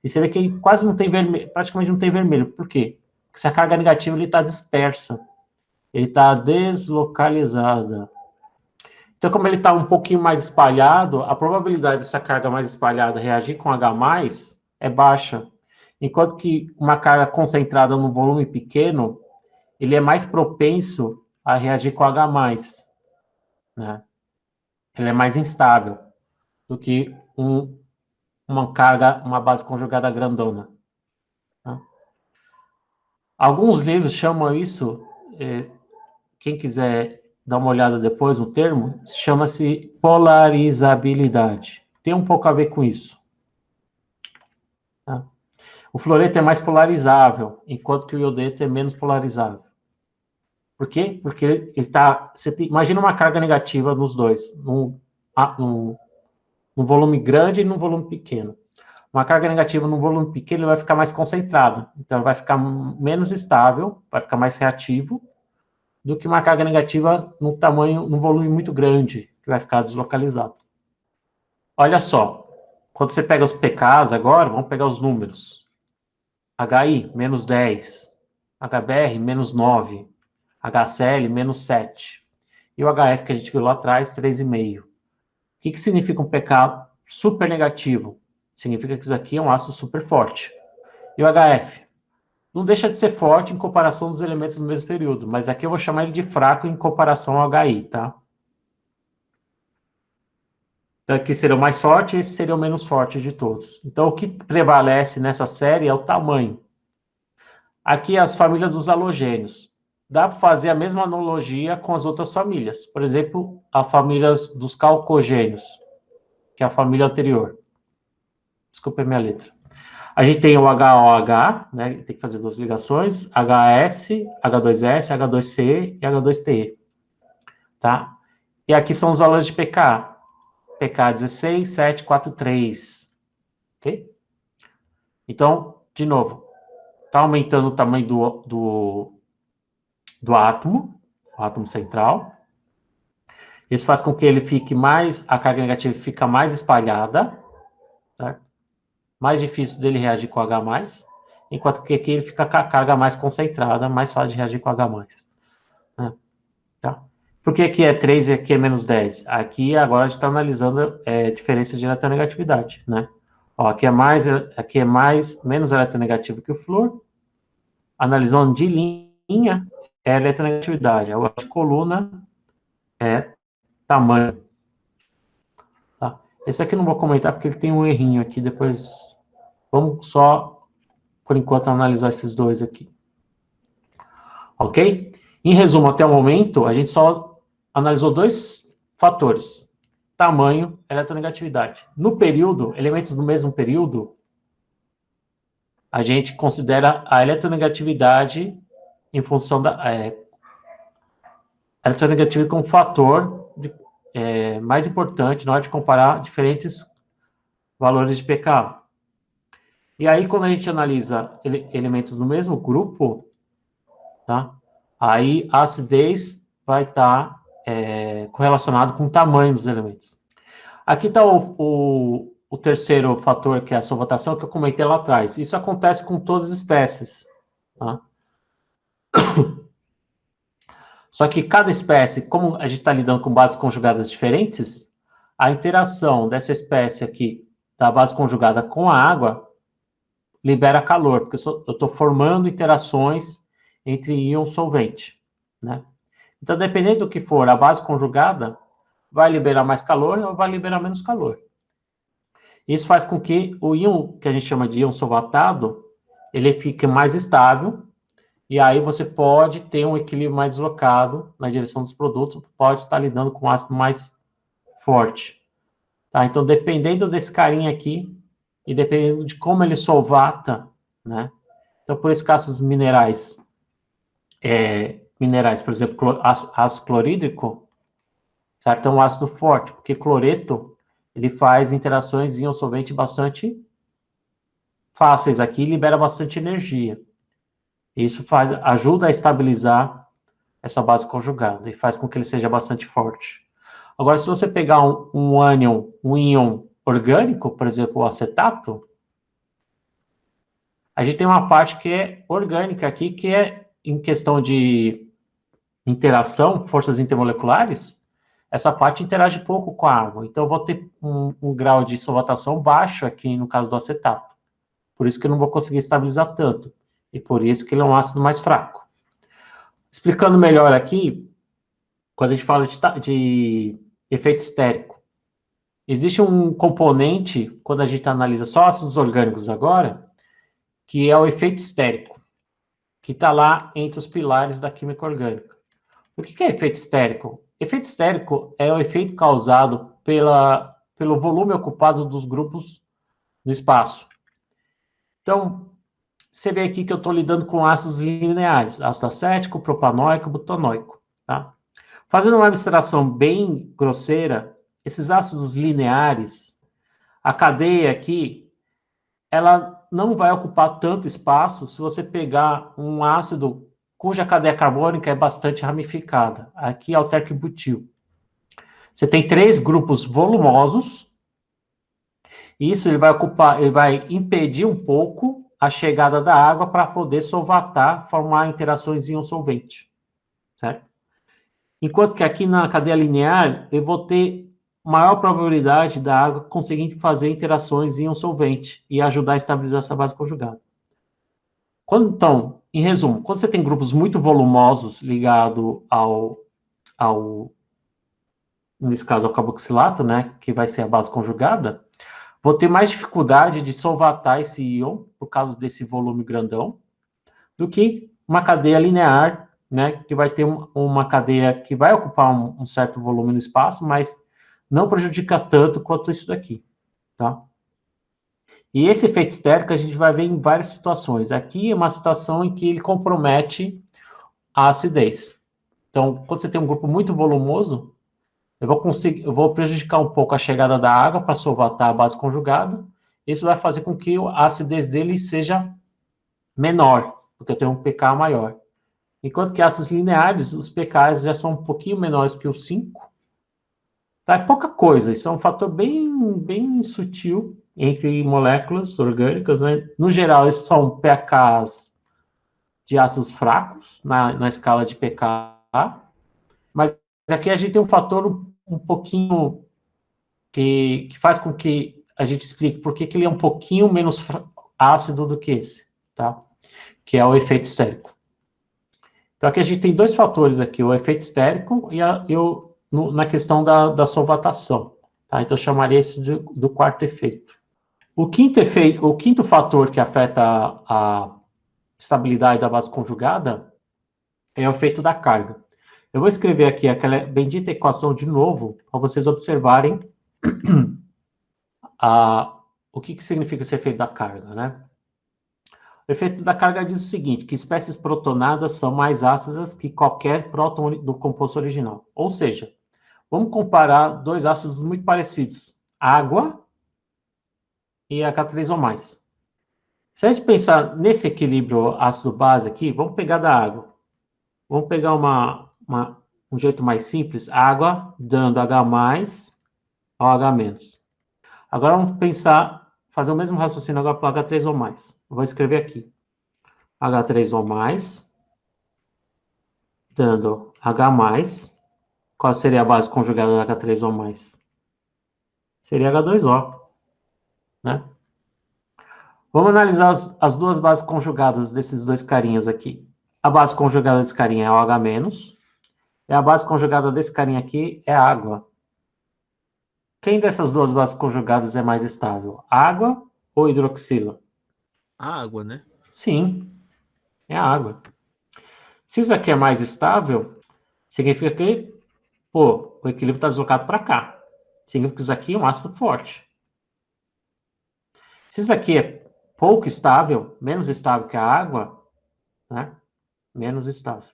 [SPEAKER 1] e você vê que ele quase não tem vermelho, praticamente não tem vermelho. Por quê? Porque essa carga negativa está dispersa, ele está deslocalizada. Então, como ele está um pouquinho mais espalhado, a probabilidade dessa carga mais espalhada reagir com H+, é baixa. Enquanto que uma carga concentrada num volume pequeno, ele é mais propenso a reagir com H+, né? Ele é mais instável do que uma base conjugada grandona. Tá? Alguns livros chamam isso, quem quiser dar uma olhada depois no termo, chama-se polarizabilidade. Tem um pouco a ver com isso. Tá? O fluoreto é mais polarizável, enquanto que o iodeto é menos polarizável. Por quê? Porque ele está... Imagina uma carga negativa nos dois, num volume grande e num volume pequeno. Uma carga negativa num volume pequeno ele vai ficar mais concentrada, então vai ficar menos estável, vai ficar mais reativo, do que uma carga negativa num volume muito grande, que vai ficar deslocalizado. Olha só, quando você pega os pKs agora, vamos pegar os números. HI, menos 10. HBr, menos 9. HCl, menos 7. E o HF, que a gente viu lá atrás, 3,5. O que significa um pK super negativo? Significa que isso aqui é um ácido super forte. E o HF? Não deixa de ser forte em comparação dos elementos do mesmo período, mas aqui eu vou chamar ele de fraco em comparação ao HI, tá? Então aqui seria o mais forte e esse seria o menos forte de todos. Então o que prevalece nessa série é o tamanho. Aqui as famílias dos halogênios. Dá para fazer a mesma analogia com as outras famílias. Por exemplo, a família dos calcogênios, que é a família anterior. Desculpa a minha letra. A gente tem o HOH, né? Tem que fazer duas ligações. HS, H2S, H2C e H2TE. Tá? E aqui são os valores de pK. pK 16, 7, 4, 3. Ok? Então, de novo, está aumentando o tamanho do átomo, o átomo central. Isso faz com que ele fique mais, a carga negativa fica mais espalhada, tá? Mais difícil dele reagir com H+, enquanto que aqui ele fica com a carga mais concentrada, mais fácil de reagir com H+. Né? Tá? Por que aqui é 3 e aqui é menos 10? Aqui agora a gente está analisando diferença de eletronegatividade, né? Ó, aqui é menos eletronegativo que o flúor. Analisando de linha, é eletronegatividade. Agora de coluna é tamanho. Tá? Esse aqui eu não vou comentar porque ele tem um errinho aqui, depois vamos só, por enquanto, analisar esses dois aqui. Ok? Em resumo, até o momento, a gente só analisou dois fatores. Tamanho e eletronegatividade. No período, elementos do mesmo período, a gente considera a eletronegatividade em função da... eletronegatividade como fator mais importante na hora de comparar diferentes valores de pK. E aí, quando a gente analisa elementos do mesmo grupo, tá? Aí a acidez vai estar correlacionado com o tamanho dos elementos. Aqui está o terceiro fator, que é a solvatação, que eu comentei lá atrás. Isso acontece com todas as espécies. Tá? Só que cada espécie, como a gente está lidando com bases conjugadas diferentes, a interação dessa espécie aqui, da base conjugada com a água, libera calor, porque eu estou formando interações entre íon solvente. Né? Então, dependendo do que for a base conjugada, vai liberar mais calor ou vai liberar menos calor. Isso faz com que o íon, que a gente chama de íon solvatado, ele fique mais estável, e aí você pode ter um equilíbrio mais deslocado na direção dos produtos, pode estar lidando com um ácido mais forte. Tá? Então, dependendo desse carinha aqui, e dependendo de como ele solvata, né? Então, por isso que ácidos minerais, por exemplo, ácido clorídrico, certo? É um ácido forte, porque cloreto, ele faz interações íon solvente bastante fáceis aqui e libera bastante energia. Isso ajuda a estabilizar essa base conjugada e faz com que ele seja bastante forte. Agora, se você pegar um íon orgânico, por exemplo, o acetato, a gente tem uma parte que é orgânica aqui, que é em questão de interação, forças intermoleculares, essa parte interage pouco com a água. Então, eu vou ter um grau de solvatação baixo aqui no caso do acetato. Por isso que eu não vou conseguir estabilizar tanto. E por isso que ele é um ácido mais fraco. Explicando melhor aqui, quando a gente fala de efeito estérico, existe um componente, quando a gente analisa só ácidos orgânicos agora, que é o efeito estérico, que está lá entre os pilares da química orgânica. O que é efeito estérico? Efeito estérico é o efeito causado pelo volume ocupado dos grupos no espaço. Então, você vê aqui que eu estou lidando com ácidos lineares, ácido acético, propanóico, butanóico, tá? Fazendo uma abstração bem grosseira, esses ácidos lineares, a cadeia aqui, ela não vai ocupar tanto espaço se você pegar um ácido cuja cadeia carbônica é bastante ramificada. Aqui é o terquebutil. Você tem 3 grupos volumosos, e isso ele vai impedir um pouco a chegada da água para poder solvatar, formar interações íon-solvente, certo? Enquanto que aqui na cadeia linear, eu vou ter maior probabilidade da água conseguir fazer interações íon-solvente e ajudar a estabilizar essa base conjugada. Então, em resumo, quando você tem grupos muito volumosos ligados nesse caso, ao carboxilato, né, que vai ser a base conjugada, vou ter mais dificuldade de solvatar esse íon, por causa desse volume grandão, do que uma cadeia linear, né, que vai ter uma cadeia que vai ocupar um certo volume no espaço, mas não prejudica tanto quanto isso daqui, tá? E esse efeito estérico a gente vai ver em várias situações. Aqui é uma situação em que ele compromete a acidez. Então, quando você tem um grupo muito volumoso, eu vou prejudicar um pouco a chegada da água para solvatar a base conjugada. Isso vai fazer com que a acidez dele seja menor, porque eu tenho um pK maior. Enquanto que ácidos lineares, os pKs já são um pouquinho menores que o 5. Tá? É pouca coisa, isso é um fator bem sutil entre moléculas orgânicas, né? No geral, esses são pKs de ácidos fracos, na escala de pK, mas aqui a gente tem um fator um pouquinho que faz com que a gente explique por que ele é um pouquinho menos ácido do que esse, tá? Que é o efeito estérico. Então, aqui a gente tem 2 fatores aqui, o efeito estérico e na questão da solvatação, tá? Então, eu chamaria isso do quarto efeito. O quinto fator que afeta a estabilidade da base conjugada é o efeito da carga. Eu vou escrever aqui aquela bendita equação de novo, para vocês observarem o que significa esse efeito da carga, né? O efeito da carga diz o seguinte, que espécies protonadas são mais ácidas que qualquer próton do composto original. Ou seja, vamos comparar 2 ácidos muito parecidos, água e H3O+. Se a gente pensar nesse equilíbrio ácido-base aqui, vamos pegar da água. Vamos pegar um jeito mais simples, água dando H+ ao H-. Agora vamos fazer o mesmo raciocínio agora para o H3O+. Vou escrever aqui. H3O+, dando H+. Qual seria a base conjugada do H3O+? Seria H2O, né? Vamos analisar as 2 bases conjugadas desses 2 carinhas aqui. A base conjugada desse carinha é o H-, e a base conjugada desse carinha aqui é a água. Quem dessas 2 bases conjugadas é mais estável? Água ou hidroxila?
[SPEAKER 2] A água, né?
[SPEAKER 1] Sim, é a água. Se isso aqui é mais estável, significa que, o equilíbrio está deslocado para cá. Significa que isso aqui é um ácido forte. Se isso aqui é pouco estável, menos estável que a água, né? Menos estável.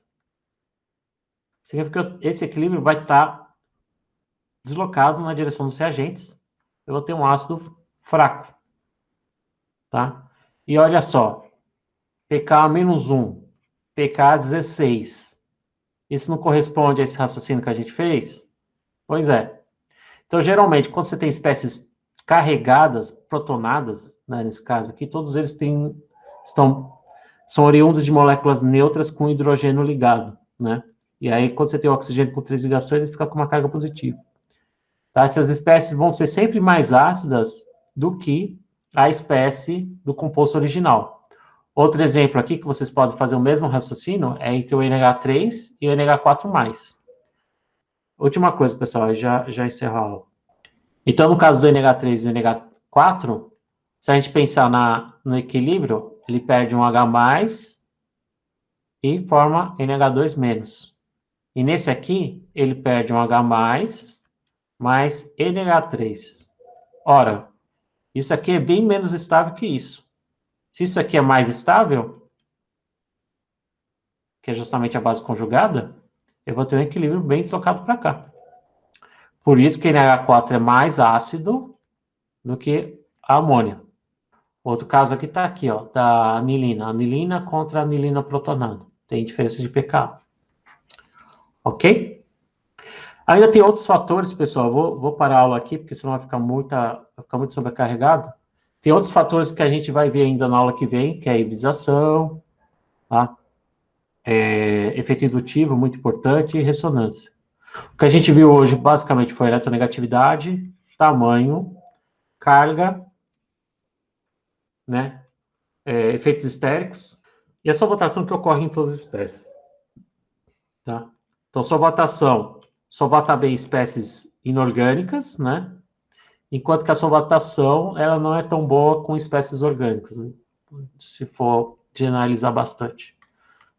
[SPEAKER 1] Significa que esse equilíbrio vai estar deslocado na direção dos reagentes. Eu vou ter um ácido fraco, tá? E olha só, pK-1, pK-16. Isso não corresponde a esse raciocínio que a gente fez? Pois é. Então, geralmente, quando você tem espécies carregadas, protonadas, né, nesse caso aqui, todos eles são oriundos de moléculas neutras com hidrogênio ligado, né? E aí, quando você tem o oxigênio com 3 ligações, ele fica com uma carga positiva. Tá? Essas espécies vão ser sempre mais ácidas do que a espécie do composto original. Outro exemplo aqui, que vocês podem fazer o mesmo raciocínio, é entre o NH3 e o NH4+. Última coisa, pessoal, já encerro a aula. Então, no caso do NH3 e do NH4, se a gente pensar no equilíbrio, ele perde um H+, e forma NH2-. E nesse aqui, ele perde um H+, mais NH3. Ora, isso aqui é bem menos estável que isso. Se isso aqui é mais estável, que é justamente a base conjugada, eu vou ter um equilíbrio bem deslocado para cá. Por isso que NH4 é mais ácido do que a amônia. Outro caso aqui está aqui, ó, da anilina. Anilina contra anilina protonada. Tem diferença de pKa. Ok? Ainda tem outros fatores, pessoal. Vou parar a aula aqui, porque senão vai ficar muito sobrecarregado. Tem outros fatores que a gente vai ver ainda na aula que vem, que é a hibridização, tá? Efeito indutivo, muito importante, e ressonância. O que a gente viu hoje, basicamente, foi eletronegatividade, tamanho, carga, né? Efeitos estéricos, e a solvatação que ocorre em todas as espécies. Tá? Então, solvatação solvata bem espécies inorgânicas, né? Enquanto que a solvatação, ela não é tão boa com espécies orgânicas, né? Se for generalizar bastante.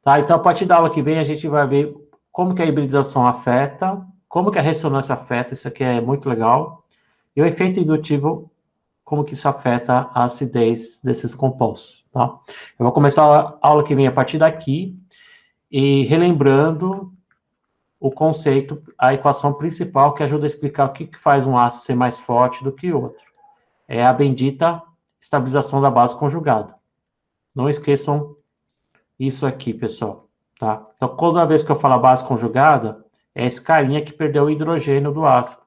[SPEAKER 1] Tá? Então, a partir da aula que vem, a gente vai ver como que a hibridização afeta, como que a ressonância afeta, isso aqui é muito legal, e o efeito indutivo, como que isso afeta a acidez desses compostos, tá? Eu vou começar a aula que vem a partir daqui, e relembrando o conceito, a equação principal que ajuda a explicar o que faz um ácido ser mais forte do que outro. É a bendita estabilização da base conjugada. Não esqueçam isso aqui, pessoal, tá? Então, toda vez que eu falar base conjugada, é esse carinha que perdeu o hidrogênio do ácido.